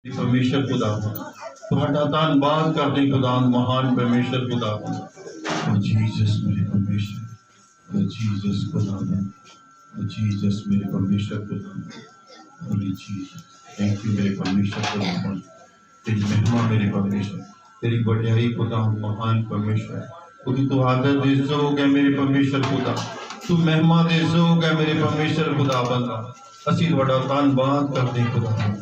परमेश्वर खुदावन ਤੁਹਾਡਾ ਧੰਨਵਾਦ ਕਰਦੇ खुदावन महान परमेश्वर खुदावन ओ जीसस मेरे परमेश्वर ओ जीसस खुदावन ओ जीसस मेरे परमेश्वर खुदावन ओ जीसस थैंक यू मेरे परमेश्वर खुदावन तेरी महिमा मेरे परमेश्वर तेरी बढ़ाई खुदावन महान परमेश्वर क्योंकि तू आदर दे जोग है मेरे परमेश्वर खुदा तू महिमा दे जोग है मेरे परमेश्वर खुदावन ਅਸੀਂ ਤੁਹਾਡਾ ਧੰਨਵਾਦ ਕਰਦੇ खुदावन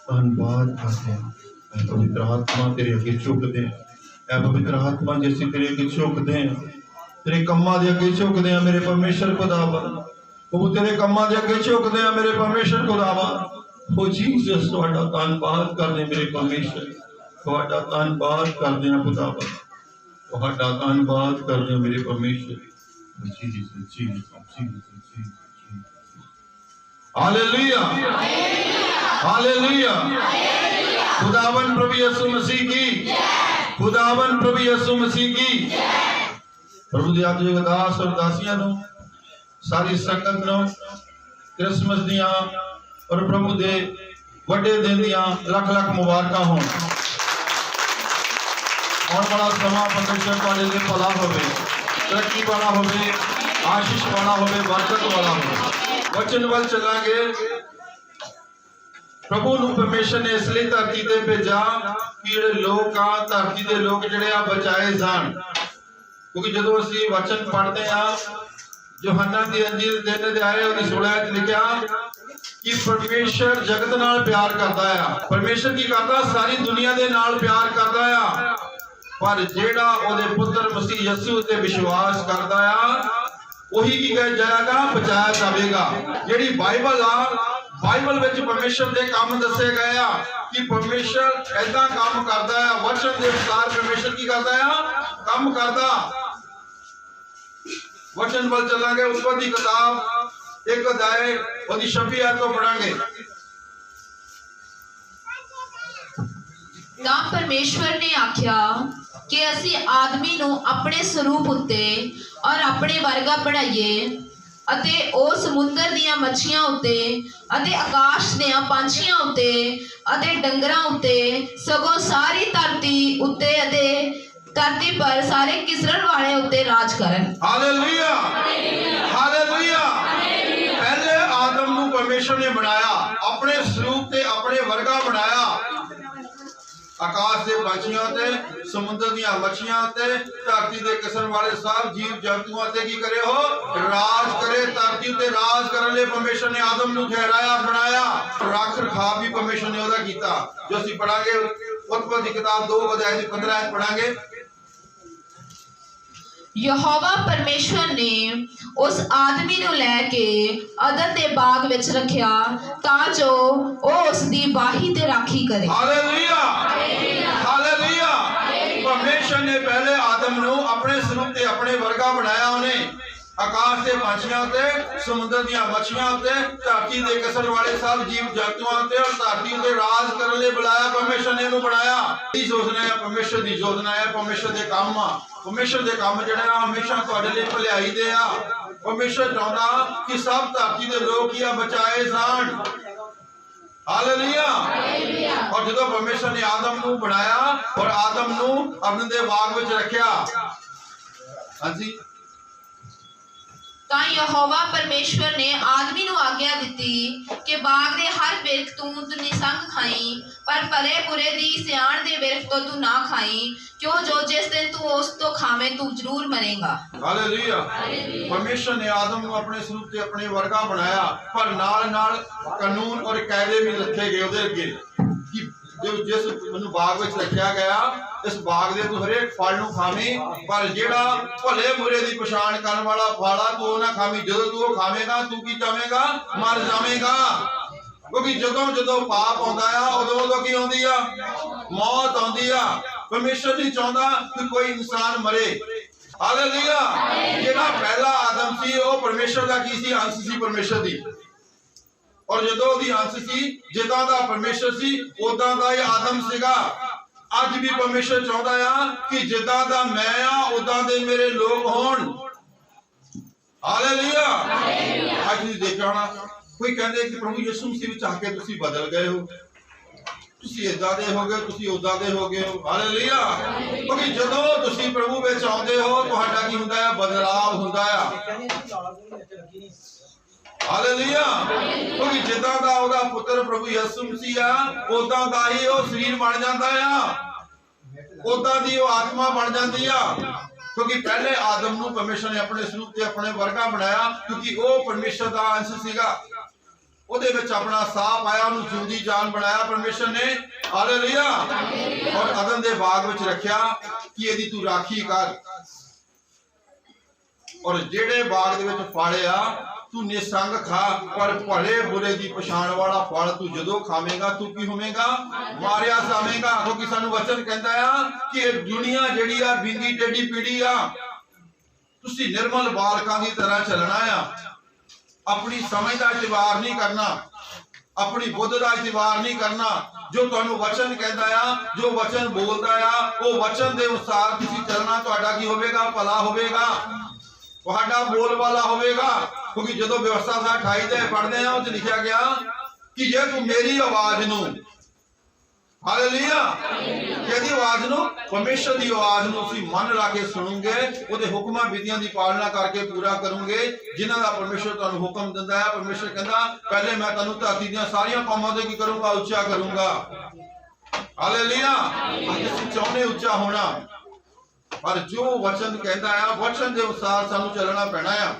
धन्यवाद करते हैं पवित्र आत्मा तेरे अगे झुकते हैं पवित्र आत्मा जैसे तेरे अगे झुकते हैं तेरे कम्मा दे अगे झुकते हैं मेरे परमेश्वर खुदावन वो तेरे कम्मा दे अगे झुकते हैं मेरे परमेश्वर खुदावन ओ जीसस तुहाडा धन्यवाद करते मेरे परमेश्वर तुहाडा धन्यवाद करते हैं खुदावन तुहाडा धन्यवाद करते मेरे परमेश्वर Jesus Jesus Jesus hallelujah hallelujah खुदावन प्रभु यीशु मसीह की खुदावन प्रभु यीशु मसीह की प्रभु दी आत्मिक दास और दासियां नु सारी संगत नु क्रिसमस दियां और प्रभु दे वड्डे दिन दियां लख लख मुबारकां होण और बड़ा समा परमेश्वर तुहाडे दे भला होवे तरक्की वाला होवे आशीष वाला होवे बरकत वाला होवे वचन वल चलांगे प्रभु नु परमेश्वर ने इसलिए धरती ते भेजा कि जेडे लोग आ धरती दे लोग जेडे आ बचाए जान क्योंकि जदों ਅਸੀਂ वचन पढ़ते हैं यूहन्ना दी अंजील दे अध्याय और 16 च लिखा कि परमेश्वर जगत नाल प्यार करता है परमेश्वर की करता सारी दुनिया दे नाल प्यार करता है पर जेड़ा ओदे पुत्र मसीह यीशु ते विश्वास करता है वही की कह जाएगा बचाया जाएगा जेड़ी बाइबल आ बाइबल विच परमेश्वर दे काम दसे गए आ कि परमेश्वर ऐसा काम करता है वचन के अनुसार परमेश्वर की करता है काम करता वचन बल चलांगे उत्पत्ति किताब 1 अध्याय और 26 आयत को पढ़ांगे ਤਾਂ परमेश्वर ने आख्या कि ਅਸੀਂ आदमी ਨੂੰ ਆਪਣੇ ਸਰੂਪ ਉੱਤੇ ਔਰ ਆਪਣੇ ਵਰਗਾ ਬਣਾਈਏ ਅਤੇ ਉਹ ਸਮੁੰਦਰ ਦੀਆਂ ਮੱਛੀਆਂ ਉੱਤੇ ਅਤੇ ਆਕਾਸ਼ ਦੀਆਂ ਪੰਛੀਆਂ ਉੱਤੇ ਅਤੇ ਡੰਗਰਾਂ ਉੱਤੇ ਸਗੋਂ ਸਾਰੀ ਧਰਤੀ ਉੱਤੇ ਅਤੇ ਧਰਤੀ ਪਰ ਸਾਰੇ ਕਿਸਰਨ ਵਾਲੇ ਉੱਤੇ ਰਾਜ ਕਰਨ हालेलुया हालेलुया पहले आदम ਨੂੰ परमेश्वर ने बनाया अपने स्वरूप ਤੇ ਆਪਣੇ ਵਰਗਾ ਬਣਾਇਆ आकाश के पंछियों ते समुद्र दी मछलियां ते धरती दे किस्म वाले सब जीव जंतुओं ते की करे हो राज करे धरती ते राज करने लिए परमेश्वर ने आदम नु ठहराया बनाया रख रखाव भी परमेश्वर ने ओदा कीता जो ਅਸੀਂ पढ़ांगे उत्पत्ति किताब 2 अध्याय की 15 आयत पढ़ांगे यहोवा परमेश्वर ने उस आदमी ਨੂੰ ਲੈ ਕੇ ਅਦਨ ਦੇ ਬਾਗ ਵਿੱਚ ਰੱਖਿਆ ਤਾਂ ਜੋ ਉਹ ਉਸ ਦੀ ਬਾਹੀ ਤੇ ਰਾਖੀ ਕਰੇ हालेलुया हालेलुया परमेश्वर ने पहले आदम ਨੂੰ ਆਪਣੇ ਸਰੂਪ ਤੇ ਆਪਣੇ ਵਰਗਾ ਬਣਾਇਆ ਉਹਨੇ आकाश के पंछियों ते समुद्र दी मछलियां ते धरती दे किस्म वाले सब जीव जंतुओं ते और धरती ते राज करने लिए बुलाया परमेश्वर ने इहनू बनाया की योजना है परमेश्वर दी योजना है परमेश्वर दे काम आ परमेश्वर दे काम जेड़े ना हमेशा तुहाडे लिए भलाई दे आ परमेश्वर चाहुंदा कि सब धरती दे लोग ही बचाए जाण हालेलुया और जदों परमेश्वर ने आदम नू बनाया और आदम नू अपने दे बाग विच रखिया हां जी ਤਾਂ ਯਹੋਵਾ ਪਰਮੇਸ਼ਵਰ ਨੇ ਆਦਮੀ ਨੂੰ ਆਗਿਆ ਦਿੱਤੀ ਕਿ ਬਾਗ ਦੇ ਹਰ ਬਿਰਖ ਤੂੰ ਨਿਸੰਗ ਖਾਈ ਪਰ ਭਲੇ ਬੁਰੇ ਦੀ ਸਿਆਣ ਦੇ ਬਿਰਖ ਤੋਂ ਤੂੰ ਨਾ ਖਾਈ ਕਿਉਂ ਜੋ ਜਿਸ ਦਿਨ ਤੂੰ ਉਸ ਤੋਂ ਖਾਵੇਂ ਤੂੰ ਜ਼ਰੂਰ ਮਰੇਗਾ ਹਾਲੇਲੂਇਆ परमेश्वर ने आदम को अपने स्वरूप से अपने वर्गा बनाया पर नाल नाल कानून और कायदे भी रखे गए उहदे अगे कि जो जिस मनु बाग विच रखा गया इस बाग दे तू हरेक फल नू खावें पर जेड़ा भले बुरे दी पछाण करन वाला फल आ तू ना खावें जदों तू वो खावेगा तू की जावेगा मर जावेगा क्योंकि जदों जदों पाप आउंदा आ उदों उदों की आउंदी आ मौत आउंदी आ परमेश्वर नहीं चाहुंदा कि कोई इंसान मरे हालेलुया जेड़ा पहला आदम सी वो परमेश्वर दा की सी अंश सी परमेश्वर दी और जदों दी अंश सी जिदा दा परमेश्वर सी उदा दा ही आदम सीगा अज भी परमेश्वर चाहता है कि जिदा दा मैं आ उदा दे मेरे लोग होण हालेलुया आज देखा होना कोई कहते कि प्रभु यीशु मसीह विच आके तुसीं बदल गए हो ਤੁਸੀਂ ਇਦਾਂ ਦੇ ਹੋਗੇ, ਤੁਸੀਂ ਉਦਾਂ ਦੇ ਹੋਗੇ ਹੋ। ਹਾਲੇਲੂਇਆ। ਕਿਉਂਕਿ ਜਦੋਂ ਤੁਸੀਂ ਪ੍ਰਭੂ ਵਿੱਚ ਆਉਂਦੇ ਹੋ ਤੁਹਾਡਾ ਕੀ ਹੁੰਦਾ ਹੈ? ਬਦਲਾਵ ਹੁੰਦਾ ਆ। ਹਾਲੇਲੂਇਆ। ਕਿਉਂਕਿ ਜਿੱਦਾਂ ਦਾ ਉਹਦਾ ਪੁੱਤਰ ਪ੍ਰਭੂ ਯਿਸੂ ਮਸੀਹ ਆ ਉਦਾਂ ਦਾ ਹੀ ਉਹ ਸਰੀਰ ਬਣ ਜਾਂਦਾ ਆ, ਉਦਾਂ ਦੀ ਉਹ ਆਤਮਾ ਬਣ ਜਾਂਦੀ ਆ। ਕਿਉਂਕਿ ਪਹਿਲੇ ਆਦਮ ਨੂੰ ਪਰਮੇਸ਼ਰ ਨੇ ਆਪਣੇ ਸਰੂਪ ਤੇ ਆਪਣੇ ਵਰਗਾ ਬਣਾਇਆ, ਕਿਉਂਕਿ ਉਹ ਪਰਮੇਸ਼ਰ ਦਾ ਅੰਸ਼ ਸੀਗਾ। ਉਹਦੇ ਵਿੱਚ ਆਪਣਾ ਸਾਹ ਪਾਇਆ, ਉਹਨੂੰ ਜਿਉਂਦੀ ਜਾਨ ਬਣਾਇਆ ਪਰਮੇਸ਼ਰ ਨੇ। ਹਾਲੇਲੂਇਆ। ਔਰ ਅਦਨ ਦੇ ਬਾਗ ਵਿੱਚ ਰੱਖਿਆ ਕਿ ਇਹਦੀ ਤੂੰ ਰਾਖੀ ਕਰ। ਔਰ ਜਿਹੜੇ ਬਾਗ ਦੇ ਵਿੱਚ ਫਲ ਆ ਤੂੰ ਨਿਸੰਗ ਖਾ, ਪਰ ਭਲੇ ਬੁਰੇ ਦੀ ਪਛਾਣ ਵਾਲਾ ਫਲ ਤੂੰ ਜਦੋਂ ਖਾਵੇਂਗਾ ਤੂੰ ਕੀ ਹੋਵੇਂਗਾ? ਮਾਰਿਆ ਜਾਵੇਂਗਾ। ਕਿਉਂਕਿ ਸਾਨੂੰ ਵਚਨ ਕਹਿੰਦਾ ਆ ਕਿ ਇਹ ਦੁਨੀਆ ਜਿਹੜੀ ਆ ਵਿੰਗੀ ਟੇਢੀ ਪੀੜੀ ਆ। ਤੁਸੀਂ ਨਿਰਮਲ ਬਾਲਕਾਂ ਦੀ ਤਰ੍ਹਾਂ ਚੱਲਣਾ ਆ। ਆਪਣੀ ਸਮਝ ਦਾ ਇਤਬਾਰ ਨਹੀਂ ਕਰਨਾ, ਆਪਣੀ ਬੁੱਧ ਦਾ ਇਤਬਾਰ ਨਹੀਂ ਕਰਨਾ। ਜੋ ਤੁਹਾਨੂੰ ਵਚਨ ਕਹਿੰਦਾ ਆ, ਜੋ ਵਚਨ ਬੋਲਦਾ ਆ, ਉਹ ਵਚਨ ਦੇ ਅਨੁਸਾਰ ਤੁਸੀਂ ਚੱਲਣਾ। ਤੁਹਾਡਾ ਕੀ ਹੋਵੇਗਾ? ਭਲਾ ਹੋਵੇਗਾ, ਤੁਹਾਡਾ ਬੋਲ ਵਾਲਾ ਹੋਵੇਗਾ। ਕਿਉਂਕਿ ਜਦੋਂ ਵਿਵਸਥਾ ਦਾ 28 ਤੇ ਪੜ੍ਹਦੇ ਆ ਉਹ 'ਚ ਲਿਖਿਆ ਗਿਆ ਕਿ ਜੇ ਤੂੰ ਮੇਰੀ ਆਵਾਜ਼ ਨੂੰ, ਹਾਲੇਲੂਇਆ, ਕਿਹਦੀ ਆਵਾਜ਼ ਨੂੰ? ਪਰਮੇਸ਼ਰ ਦੀ ਆਵਾਜ਼ ਨੂੰ ਤੁਸੀਂ ਮਨ ਲਾ ਕੇ ਸੁਣੋਗੇ, ਉਹਦੇ ਹੁਕਮਾਂ ਵਿਧੀਆਂ ਦੀ ਪਾਲਣਾ ਕਰਕੇ ਪੂਰਾ ਕਰੋਗੇ ਜਿਨ੍ਹਾਂ ਦਾ ਪਰਮੇਸ਼ਰ ਤੁਹਾਨੂੰ ਹੁਕਮ ਦਿੰਦਾ ਹੈ। ਪਰਮੇਸ਼ਰ ਕਹਿੰਦਾ ਪਹਿਲੇ ਮੈਂ ਤੁਹਾਨੂੰ ਧਰਤੀ ਦੀਆਂ ਸਾਰੀਆਂ ਕੌਮਾਂ ਦੇ ਕੀ ਕਰੂੰਗਾ? ਉੱਚਾ ਕਰੂੰਗਾ। ਹਾਲੇਲੂਇਆ। ਅਸੀਂ ਚਾਹੁੰਦੇ ਉੱਚਾ ਹੋਣਾ, ਪਰ ਜੋ ਵਚਨ ਕਹਿੰਦਾ ਆ ਵਚਨ ਦੇ ਅਨੁਸਾਰ ਸਾਨੂੰ ਚੱਲਣਾ ਪੈਣਾ ਆ।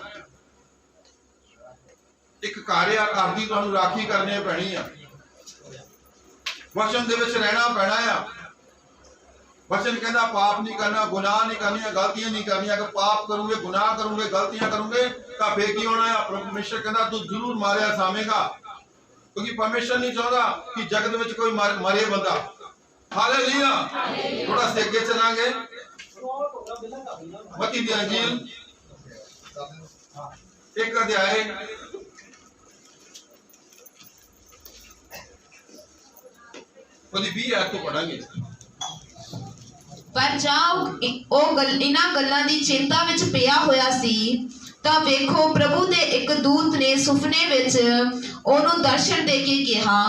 ਇੱਕ ਘਰ ਆ, ਘਰ ਦੀ ਤੁਹਾਨੂੰ ਰਾਖੀ ਕਰਨੀ ਪੈਣੀ ਆ। ਵਚਨ ਦੇ ਵਿੱਚ ਰਹਿਣਾ ਪੈਣਾ ਆ। ਵਚਨ ਕਹਿੰਦਾ ਪਾਪ ਨਹੀਂ ਕਰਨਾ, ਗੁਨਾਹ ਨਹੀਂ ਕਰਨੀਆਂ, ਗਲਤੀਆਂ ਨਹੀਂ ਕਰਨੀਆਂ। ਅਗਰ ਪਾਪ ਕਰੋਗੇ, ਗੁਨਾਹ ਕਰੋਗੇ, ਗਲਤੀਆਂ ਕਰੋਗੇ ਤਾਂ ਫੇਰ ਕੀ ਹੋਣਾ ਆ? ਪਰਮੇਸ਼ਰ ਕਹਿੰਦਾ ਤੂੰ ਜ਼ਰੂਰ ਮਾਰਿਆ ਜਾਵੇਂਗਾ। ਕਿਉਂਕਿ ਪਰਮੇਸ਼ਰ ਨਹੀਂ ਚਾਹੁੰਦਾ ਕਿ ਜਗਤ ਵਿੱਚ ਕੋਈ ਮਰੇ ਬੰਦਾ। ਹਾਲੇਲੂਇਆ। ਥੋੜਾ ਸੇ ਅੱਗੇ ਚਲਾਂਗੇ। ਮਤੀ ਦੀ ਅੰਜੀਲ 1 ਅਧਿਆਏ ਉਹਦੀ 20 ਆਇਤ ਤੋਂ ਪੜਾਂਗੇ। ਪਰ ਇਹਨਾਂ ਗੱਲਾਂ ਦੀ ਚਿੰਤਾ ਵਿੱਚ ਪਿਆ ਹੋਇਆ ਸੀ ਤਾਂ ਵੇਖੋ ਪ੍ਰਭੂ ਦੇ ਇੱਕ ਦੂਤ ਨੇ ਸੁਪਨੇ ਵਿੱਚ ਉਹਨੂੰ ਦਰਸ਼ਨ ਦੇ ਕੇ ਕਿਹਾ,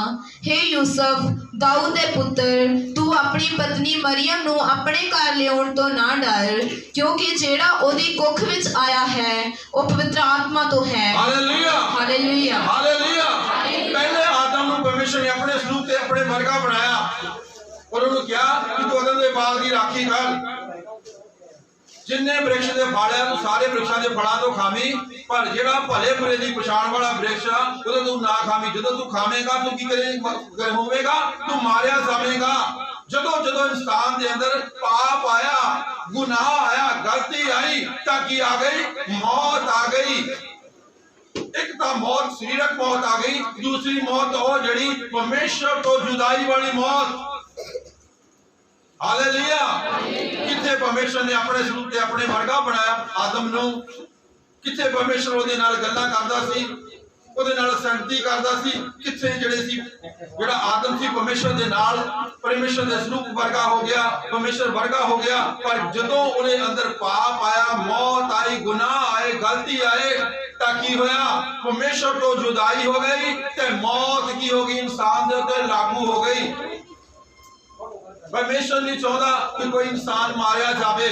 ਹੇ ਯੂਸਫ, ਦਾਊਦ ਦੇ ਪੁੱਤਰ, ਤੂੰ ਆਪਣੀ ਪਤਨੀ ਮਰੀਅਮ ਨੂੰ ਆਪਣੇ ਘਰ ਲਿਆਉਣ ਤੋਂ ਨਾ ਡਰ, ਕਿਉਂਕਿ ਜਿਹੜਾ ਉਹਦੀ ਕੁੱਖ ਵਿੱਚ ਆਇਆ ਹੈ ਉਹ ਪਵਿੱਤਰ ਆਤਮਾ ਤੋਂ ਹੈ। ਹਾਲੇਲੂਇਆ। ਹਾਲੇਲੂਇਆ। ਹਾਲੇਲੂਇਆ। ਪਹਿਲੇ ਆਦਮ ਨੂੰ ਪਰਮੇਸ਼ਰ ਨੇ ਆਪਣੇ ਸਰੂਪ ਤੇ ਆਪਣੇ ਵਰਗਾ ਬਣਾਇਆ ਔਰ ਉਹਨੂੰ ਕਿਹਾ ਕਿ ਤੂੰ ਅਦਨ ਦੇ ਬਾਗ ਦੀ ਰਾਖੀ ਕਰ। ਜਿੰਨੇ ਬ੍ਰਿਕਸ਼ ਦੇ ਫਲ ਆ ਤੂੰ ਸਾਰੇ ਬ੍ਰਿਕਸ਼ਾਂ ਦੇ ਫਲਾਂ ਤੋਂ ਖਾਵੀਂ, ਪਰ ਜਿਹੜਾ ਭਲੇ ਬੁਰੇ ਦੀ ਪਛਾਣ ਵਾਲਾ ਬ੍ਰਿਕਸ਼ ਆ ਉਹਦੇ ਤੂੰ ਨਾ ਖਾਵੀਂ। ਜਦੋਂ ਤੂੰ ਖਾਵੇਂਗਾ ਤੂੰ ਕੀ ਹੋਵੇਗਾ? ਤੂੰ ਮਾਰਿਆ ਜਾਵੇਂਗਾ। ਜਦੋਂ ਜਦੋਂ ਇਨਸਾਨ ਦੇ ਅੰਦਰ ਪਾਪ ਆਇਆ, ਗੁਨਾਹ ਆਇਆ, ਗਲਤੀ ਆਈ ਤਾਂ ਕੀ ਆ ਗਈ? ਮੌਤ ਆ ਗਈ। ਇੱਕ ਤਾਂ ਮੌਤ, ਸਰੀਰਕ ਮੌਤ ਆ ਗਈ। ਦੂਸਰੀ ਮੌਤ ਉਹ ਜਿਹੜੀ ਪਰਮੇਸ਼ਰ ਤੋਂ ਜੁਦਾਈ ਵਾਲੀ ਮੌਤ। ਹਾਲੇਲੂਇਆ। ਕਿੱਥੇ ਪਰਮੇਸ਼ਰ ਨੇ ਆਪਣੇ ਸਰੂਪ ਤੇ ਆਪਣੇ ਵਰਗਾ ਬਣਾਇਆ ਆਦਮ ਨੂੰ, ਕਿੱਥੇ ਪਰਮੇਸ਼ਰ ਉਹਦੇ ਨਾਲ ਗੱਲਾਂ ਕਰਦਾ ਸੀ, ਉਹਦੇ ਨਾਲ ਸੰਗਤੀ ਕਰਦਾ ਸੀ। ਕਿੱਥੇ ਜਿਹੜਾ ਆਦਮ ਸੀ ਪਰਮੇਸ਼ਰ ਦੇ ਨਾਲ, ਪਰਮੇਸ਼ਰ ਦੇ ਸਰੂਪ ਵਰਗਾ ਹੋ ਗਿਆ, ਪਰਮੇਸ਼ਰ ਵਰਗਾ ਹੋ ਗਿਆ। ਪਰ ਜਦੋਂ ਉਹਦੇ ਅੰਦਰ ਪਾਪ ਆਇਆ, ਮੌਤ ਆਈ, ਗੁਨਾਹ ਆਏ, ਗਲਤੀ ਆਏ ਤਾਂ ਕੀ ਹੋਇਆ? ਪਰਮੇਸ਼ਰ ਤੋਂ ਜੁਦਾਈ ਹੋ ਗਈ ਤੇ ਮੌਤ ਕੀ ਹੋ ਗਈ? ਇਨਸਾਨ ਦੇ ਉੱਤੇ ਲਾਗੂ ਹੋ ਗਈ। ਪਰਮੇਸ਼ਰ ਨਹੀਂ ਚਾਹੁੰਦਾ ਕਿ ਕੋਈ ਇਨਸਾਨ ਮਾਰਿਆ ਜਾਵੇ।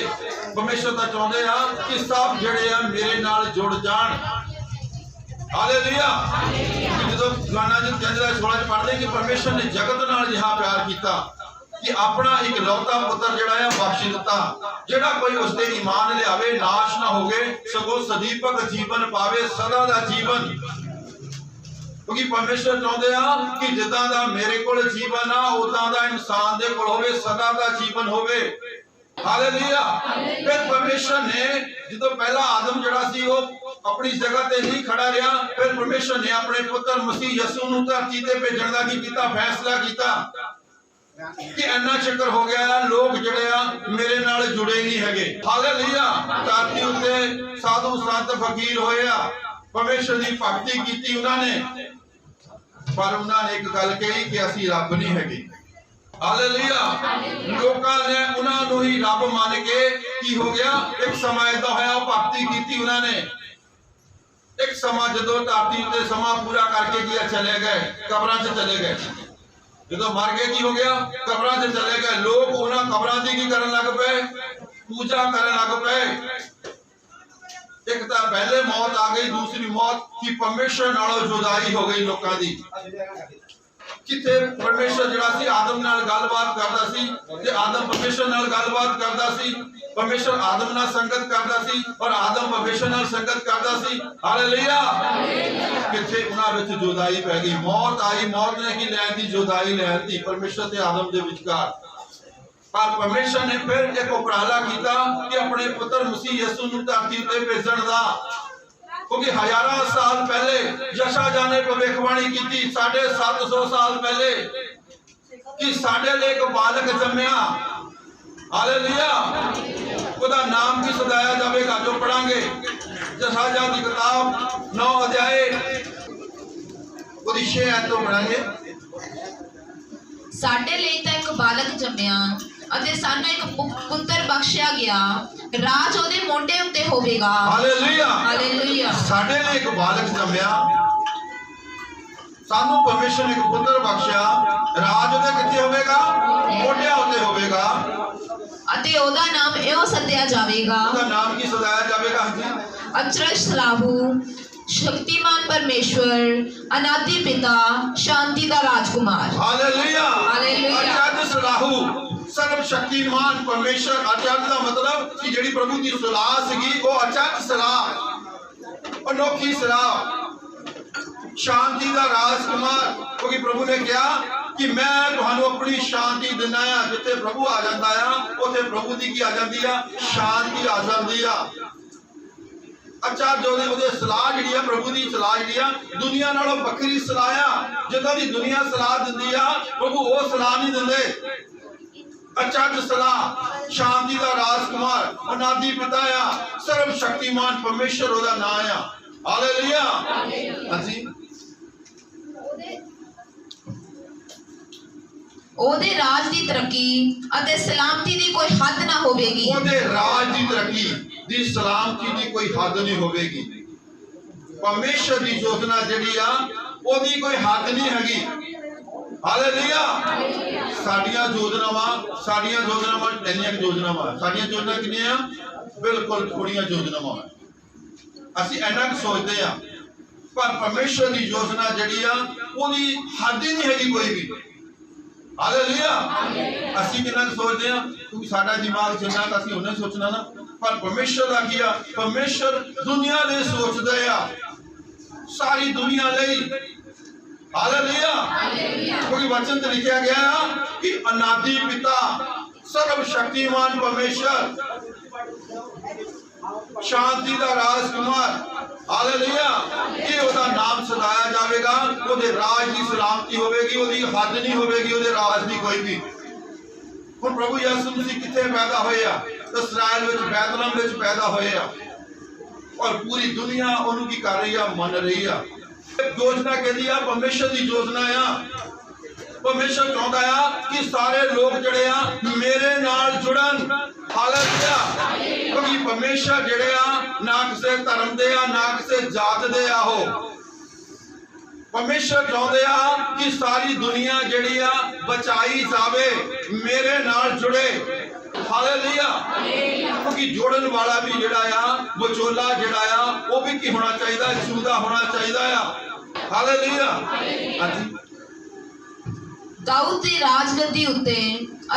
ਪਰਮੇਸ਼ਰ ਤਾਂ ਚਾਹੁੰਦੇ ਆ ਕਿ ਸਭ ਜਿਹੜੇ ਆ ਮੇਰੇ ਨਾਲ ਜੁੜ ਜਾਣ। ਹਾਲੇਲੂਇਆ। ਜਦੋਂ ਯੋਹੰਨਾ ਜੀ 3:16 ਪੜ੍ਹਦੇ ਕਿ ਪਰਮੇਸ਼ਰ ਨੇ ਜਗਤ ਨਾਲ ਜਿਹਾ ਪਿਆਰ ਕੀਤਾ ਕਿ ਆਪਣਾ ਇੱਕ ਲੌਤਾ ਪੁੱਤਰ ਜਿਹੜਾ ਆ ਬਖਸ਼ ਦਿੱਤਾ, ਜਿਹੜਾ ਕੋਈ ਉਸ ਤੇ ਈਮਾਨ ਲਿਆਵੇ ਨਾਸ਼ ਨਾ ਹੋਵੇ ਸਗੋਂ ਸਦੀਪਕ ਜੀਵਨ ਪਾਵੇ, ਸਦਾ ਦਾ ਜੀਵਨ। ਕਿਉਂਕਿ ਪਰਮੇਸ਼ਰ ਚਾਹੁੰਦੇ ਆ ਕਿ ਜਿੱਦਾਂ ਦਾ ਮੇਰੇ ਕੋਲ ਜੀਵਨ ਆ ਉਦਾਂ ਦਾ ਇਨਸਾਨ ਦੇ ਕੋਲ ਹੋਵੇ, ਸਦਾ ਦਾ ਜੀਵਨ ਹੋਵੇ। ਹਾਲੇਲੂਇਆ। ਫਿਰ ਪਰਮੇਸ਼ਰ ਨੇ ਜਦੋਂ ਪਹਿਲਾ ਆਦਮ ਜਿਹੜਾ ਸੀ ਉਹ ਆਪਣੀ ਜਗ੍ਹਾ ਤੇ ਨਹੀਂ ਖੜਾ ਰਿਹਾ, ਫਿਰ ਪਰਮੇਸ਼ਰ ਨੇ ਆਪਣੇ ਪੁੱਤਰ ਮਸੀਹ ਯਿਸੂ ਨੂੰ ਧਰਤੀ ਤੇ ਭੇਜਣ ਦਾ ਕੀ ਕੀਤਾ? ਫੈਸਲਾ ਕੀਤਾ ਕਿ ਇੰਨਾ ਚੱਕਰ ਹੋ ਗਿਆ ਲੋਕ ਜਿਹੜੇ ਆ ਮੇਰੇ ਨਾਲ ਜੁੜੇ ਨਹੀਂ ਹੈਗੇ। ਹਾਲੇਲੂਇਆ। ਧਰਤੀ ਉੱਤੇ ਸਾਧੂ ਸੰਤ ਫਕੀਰ ਹੋਏ ਆ, ਪਰਮੇਸ਼ਰ ਦੀ ਭਗਤੀ ਕੀਤੀ ਉਹਨਾਂ ਨੇ, ਪਰ ਉਹਨਾਂ ਨੇ ਇੱਕ ਗੱਲ ਕਹੀ ਕਿ ਅਸੀਂ ਰੱਬ ਨਹੀਂ ਹੈਗੇ। ਹਾਲੇਲੂਇਆ। ਲੋਕਾਂ ਨੇ ਉਹਨਾਂ ਨੂੰ ਹੀ ਰੱਬ ਮੰਨ ਕੇ ਕੀ ਹੋ ਗਿਆ? ਇੱਕ ਸਮਾਂ ਏਦਾਂ ਹੋਇਆ ਭਗਤੀ ਕੀਤੀ ਉਹਨਾਂ ਨੇ। ਇੱਕ ਸਮਾਂ ਜਦੋਂ ਧਰਤੀ ਉੱਤੇ ਸਮਾਂ ਪੂਰਾ ਕਰਕੇ ਕੀ ਚਲੇ ਗਏ? ਕਬਰਾਂ 'ਚ ਚਲੇ ਗਏ। ਜਦੋਂ ਮਰ ਗਏ ਕੀ ਹੋ ਗਿਆ? ਕਬਰਾਂ 'ਚ ਚਲੇ ਗਏ। ਲੋਕ ਉਹਨਾਂ ਕਬਰਾਂ ਦੀ ਕੀ ਕਰਨ ਲੱਗ ਪਏ? ਪੂਜਾ ਕਰਨ ਲੱਗ ਪਏ। ਇੱਕ ਤਾਂ ਪਹਿਲੇ ਮੌਤ ਆ ਗਈ, ਦੂਸਰੀ ਮੌਤ ਕਿ ਪਰਮੇਸ਼ਰ ਨਾਲੋਂ ਜੁਦਾਈ ਹੋ ਗਈ ਲੋਕਾਂ ਦੀ। ਕਿਤੇ ਪਰਮੇਸ਼ਰ ਜਿਹੜਾ ਸੀ ਆਦਮ ਨਾਲ ਗੱਲਬਾਤ ਕਰਦਾ ਸੀ, ਤੇ ਆਦਮ ਪਰਮੇਸ਼ਰ ਨਾਲ ਗੱਲਬਾਤ ਕਰਦਾ ਸੀ, ਪਰਮੇਸ਼ਰ ਆਦਮ ਨਾਲ ਸੰਗਤ ਕਰਦਾ ਸੀ, ਔਰ ਆਦਮ ਪਰਮੇਸ਼ਰ ਨਾਲ ਸੰਗਤ ਕਰਦਾ ਸੀ। ਹਾਲੇਲੂਇਆ। ਕਿਤੇ ਉਹਨਾਂ ਵਿੱਚ ਜੁਦਾਈ ਪੈ ਗਈ, ਮੌਤ ਆਈ। ਮੌਤ ਨੇ ਕੀ ਲੈਣ ਦੀ? ਜੁਦਾਈ ਲੈਣ ਦੀ ਪਰਮੇਸ਼ਰ ਤੇ ਆਦਮ ਦੇ ਵਿਚਕਾਰ। ਪਰ ਪਰਮੇਸ਼ਰ ਨੇ ਫਿਰ ਇੱਕ ਉਪਰਾਲਾ ਕੀਤਾ ਕਿ ਆਪਣੇ ਪੁੱਤਰ ਮਸੀਹ ਯਿਸੂ ਨੂੰ ਧਰਤੀ ਤੇ ਭੇਜਣ ਦਾ। क्योंकि हजारों साल पहले यशायाह ने भविष्यवाणी की थी 750 साल पहले कि साडे लिए एक बालक जम्या। हालेलुया। उसका नाम भी सदाया जाएगा। जो पढ़ांगे यशायाह की किताब 9 अध्याय उसकी 6 आयत तो पढ़ांगे। ਸਾਡੇ ਲਈ ਤਾਂ ਇੱਕ ਬਾਲਕ ਜੰਮਿਆ ਅਤੇ ਸਾਨੂੰ ਇੱਕ ਪੁੱਤਰ ਬਖਸ਼ਿਆ ਗਿਆ, ਰਾਜ ਉਹਦੇ ਮੋਢੇ ਉੱਤੇ ਹੋਵੇਗਾ। ਹਾਲੇਲੂਇਆ। ਹਾਲੇਲੂਇਆ। ਸਾਡੇ ਲਈ ਇੱਕ ਬਾਲਕ ਜੰਮਿਆ, ਸਾਨੂੰ ਪਰਮੇਸ਼ਰ ਨੇ ਇੱਕ ਪੁੱਤਰ ਬਖਸ਼ਿਆ, ਰਾਜ ਉਹਦੇ ਕਿੱਥੇ ਹੋਵੇਗਾ? ਮੋਢਿਆਂ ਉੱਤੇ ਹੋਵੇਗਾ। ਅਤੇ ਉਹਦਾ ਨਾਮ ਇਉਂ ਸੱਦਿਆ ਜਾਵੇਗਾ। ਉਹਦਾ ਨਾਮ ਕੀ ਸਦਾਇਆ ਜਾਵੇਗਾ? ਹਾਂਜੀ। ਅਚਰਜ ਸਲਾਹੂ, शक्तिमान परमेश्वर, अनादि पिता, शांति का राजकुमार। हालेलुया। हालेलुया। अचरज सलाहू, सर्व शक्तिमान परमेश्वर। अचरज का मतलब कि जेडी प्रभु की सलाह सीगी वो अचरज सलाह, अनोखी सलाह। शांति का राजकुमार, क्योंकि प्रभु ने कहा कि मैं तुहानू अपनी शांति दिना है। जिथे प्रभु आ जाता है उथे प्रभु की आ जाती है? शांति आ जाती है। अच्छा, जो ने सलाह जी प्रभु की सलाह जी दुनिया नालों बखरी सलाह आ। जिदा की दुनिया सलाह दी प्रभु वो सलाह नहीं देंगे। अच्छा, सलाह शांति का राजकुमार, अनादि पिता आ, सर्व शक्तिमान परमेश्वर ओदा नाम आ। हालेलुया। हां। ਉਹਦੇ ਰਾਜ ਦੀ ਤਰੱਕੀ ਅਤੇ ਸਲਾਮਤੀ ਦੀ ਕੋਈ ਹੱਦ ਨਾ ਹੋਵੇਗੀ। ਉਹਦੇ ਰਾਜ ਦੀ ਤਰੱਕੀ ਦੀ ਸਲਾਮਤੀ ਦੀ ਕੋਈ ਹੱਦ ਨਹੀਂ ਹੋਵੇਗੀ। ਪਰਮੇਸ਼ਰ ਦੀ ਯੋਜਨਾ ਜਿਹੜੀ ਆ ਉਹਦੀ ਕੋਈ ਹੱਦ ਨਹੀਂ ਹੈਗੀ। ਹਾਲੇਲੂਇਆ। ਸਾਡੀਆਂ ਯੋਜਨਾਵਾਂ ਇੰਨੀਆਂ ਯੋਜਨਾਵਾਂ, ਸਾਡੀਆਂ ਯੋਜਨਾ ਕਿੰਨੀਆਂ? ਬਿਲਕੁਲ ਥੋੜੀਆਂ ਯੋਜਨਾਵਾਂ। ਅਸੀਂ ਇੰਨਾ ਕੁ ਸੋਚਦੇ ਆ, ਪਰ ਪਰਮੇਸ਼ਰ ਦੀ ਯੋਜਨਾ ਜਿਹੜੀ ਆ ਉਹਦੀ ਹੱਦ ਹੀ ਨਹੀਂ ਹੈਗੀ ਕੋਈ ਵੀ। हालेलुया। ਅਸੀਂ ਕਿੰਨਾ ਸੋਚਦੇ ਆ, ਕਿਉਂਕਿ ਸਾਡਾ ਦਿਮਾਗ ਜਿੰਨਾ ਤਾਂ ਅਸੀਂ ਉਹਨੇ ਸੋਚਣਾ ਨਾ। ਪਰ ਪਰਮੇਸ਼ਰ ਦਾ ਕੀ ਆ? ਪਰਮੇਸ਼ਰ ਦੁਨੀਆ ਲਈ ਸੋਚਦੇ ਆ, ਸਾਰੀ ਦੁਨੀਆ ਲਈ। ਹਾਲੇਲੁया। ਕਿਉਂਕਿ ਵਚਨ ਤੇ ਲਿਖਿਆ ਗਿਆ ਆ ਕਿ ਅਨਾਦਿ ਪਿਤਾ, ਸਰਵ ਸ਼ਕਤੀਮਾਨ ਪਰਮੇਸ਼ਰ, शांति का राजकुमार। हालेलुया। ये उसका नाम सदाया जाएगा। ਉਹਦੇ ਰਾਜ ਦੀ ਸਲਾਮਤੀ ਹੋਵੇਗੀ, ਉਹਦੀ ਹੱਦ ਨਹੀਂ ਹੋਵੇਗੀ, ਉਹਦੇ ਰਾਜ ਦੀ ਕੋਈ ਵੀ। ਹੁਣ ਪ੍ਰਭੂ ਯਿਸੂ ਮਸੀਹ ਕਿੱਥੇ ਪੈਦਾ ਹੋਏ ਆ? ਇਸਰਾਇਲ ਵਿੱਚ, ਬੈਤਲਹਮ ਵਿੱਚ ਪੈਦਾ ਹੋਏ ਆ, ਔਰ ਪੂਰੀ ਦੁਨੀਆ ਉਹਨੂੰ ਕੀ ਕਰ ਰਹੀ ਆ? ਮੰਨ ਰਹੀ ਆ। ਯੋਜਨਾ ਕਹਿੰਦੀ ਆ, ਪਰਮੇਸ਼ਰ ਦੀ ਯੋਜਨਾ ਆ। परमेश्वर चाहता है कि सारे लोग जड़े आ मेरे नाल जुड़न। हालेलुया। क्योंकि परमेश्वर जड़े आ ना किसी धर्म दे आ, ना किसी जात दे आ। हो परमेश्वर चाहते आ कि सारी दुनिया जड़ी आ बचाई जावे, मेरे नाल जुड़े। हालेलुया। क्योंकि जोड़न वाला भी जड़ा आ, विचोला जड़ा आ, वो भी की होना चाहिए? यीशु दा होना चाहिए आ। हालेलुया। हां। ਦਾਊਦ ਦੀ ਰਾਜਗੱਦੀ ਉੱਤੇ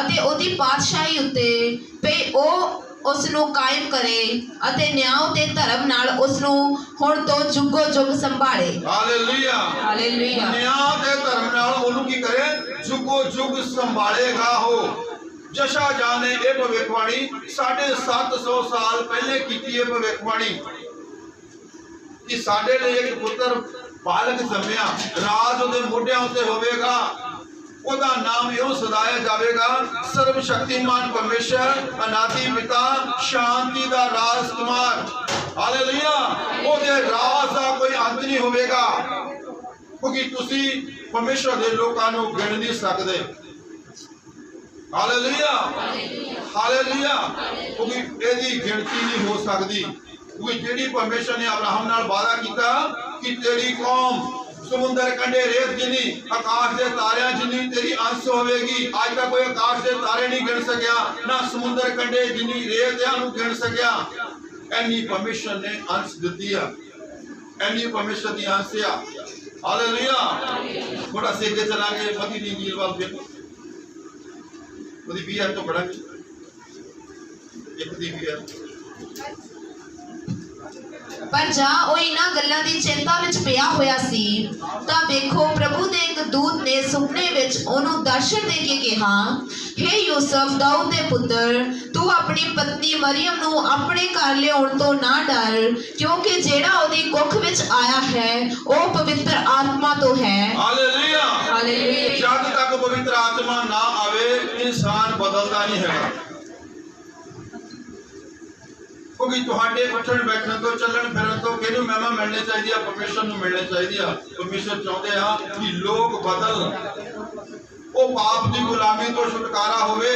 ਅਤੇ ਉਹਦੀ ਪਾਤਸ਼ਾਹੀ ਉੱਤੇ ਭਈ ਉਹ ਉਸ ਨੂੰ ਕਾਇਮ ਕਰੇ ਅਤੇ ਨਿਆਂ ਤੇ ਧਰਮ ਨਾਲ ਉਸ ਨੂੰ ਹੁਣ ਤੋਂ ਜੁਗੋ ਜੁਗ ਸੰਭਾਲੇ। ਹਾਲੇਲੂਇਆ। ਹਾਲੇਲੂਇਆ। ਨਿਆਂ ਤੇ ਧਰਮ ਨਾਲ ਉਹਨੂੰ ਕੀ ਕਰੇ? ਜੁਗੋ ਜੁਗ ਸੰਭਾਲੇਗਾ। ਹੋ ਯਸ਼ਾਯਾਹ ਨੇ ਇਹ ਭਵਿੱਖਬਾਣੀ 750 ਸਾਲ ਪਹਿਲੇ ਕੀਤੀ ਹੈ ਭਵਿੱਖਬਾਣੀ ਕਿ ਸਾਡੇ ਲਈ ਇੱਕ ਪੁੱਤਰ ਬਾਲਕ ਜੰਮਿਆ, ਰਾਜ ਉਹਦੇ ਮੋਢਿਆਂ ਉੱਤੇ ਹੋਵੇਗਾ। ਉਹਦਾ ਨਾਮ ਇਹੋ ਸਦਾਇਆ ਜਾਵੇਗਾ, ਸਰਵ ਸ਼ਕਤੀਮਾਨ ਪਰਮੇਸ਼ਰ, ਅਨਾਦਿ ਪਿਤਾ, ਸ਼ਾਂਤੀ ਦਾ ਰਾਜਕੁਮਾਰ। ਹਾਲੇਲੂਇਆ। ਉਹਦੇ ਰਾਜ ਦਾ ਕੋਈ ਅੰਤ ਨਹੀਂ ਹੋਵੇਗਾ, ਕਿਉਂਕਿ ਤੁਸੀਂ ਪਰਮੇਸ਼ਰ ਦੇ ਲੋਕਾਂ ਨੂੰ ਗਿਣ ਨਹੀਂ ਸਕਦੇ। ਹਾਲੇਲੂਇਆ। ਹਾਲੇਲੂਇਆ। ਕਿਉਂਕਿ ਇਹਦੀ ਗਿਣਤੀ ਨਹੀਂ ਹੋ ਸਕਦੀ। ਕਿਉਂਕਿ ਜਿਹੜੀ ਪਰਮੇਸ਼ਰ ਨੇ ਅਬਰਾਹਮ ਨਾਲ ਵਾਅਦਾ ਕੀਤਾ ਕਿ ਤੇਰੀ ਕੌਮ समुद्र कंडे रेत जिनी, आकाश के तारियां जिनी तेरी अंश होवेगी। आज तक कोई आकाश के तारे नहीं गिन सकिया, ना समुद्र कंडे जिनी रेत है उन्हें गिन सकिया। एनी परमेश्वर ने अंश दिती है, एनी परमेश्वर की अंश है। हालेलुया। थोड़ा से आगे चलांगे, मती दी इंजील वाल देखो, मती 20 तो पढ़ांगे, एक दी 20। पर जा ਉਹ ਇਹਨਾਂ ਗੱਲਾਂ ਦੀ ਚਿੰਤਾ ਵਿੱਚ ਪਿਆ ਹੋਇਆ ਸੀ ਤਾਂ ਵੇਖੋ ਪ੍ਰਭੂ ਦੇ ਇੱਕ ਦੂਤ ਨੇ ਸੁਪਨੇ ਵਿੱਚ ਉਹਨੂੰ ਦਰਸ਼ਨ ਦੇ ਕੇ ਕਿਹਾ, ਹੇ ਯੂਸਫ ਦਾਊਦ ਦੇ ਪੁੱਤਰ, ਤੂੰ ਆਪਣੀ ਪਤਨੀ ਮਰੀਮ ਨੂੰ ਆਪਣੇ ਘਰ ਲਿਆਉਣ ਤੋਂ ਨਾ ਡਰ, ਕਿਉਂਕਿ ਜਿਹੜਾ ਉਹਦੀ ਕੁੱਖ ਵਿੱਚ ਆਇਆ ਹੈ ਉਹ ਪਵਿੱਤਰ ਆਤਮਾ ਤੋਂ ਹੈ। ਹਾਲੇਲੂਇਆ। ਹਾਲੇਲੂਇਆ। जब तक पवित्र आत्मा ना आवे इंसान बदलता नहीं है, क्योंकि तुहाडे उठण बैठण तो चलन फिरन तो किहनू महिमा मिलनी चाहिए, परमेश्वर नूं मिलनी चाहिए। परमेश्वर चाहते हैं कि लोग बदल, वो पाप की गुलामी तो छुटकारा होवे।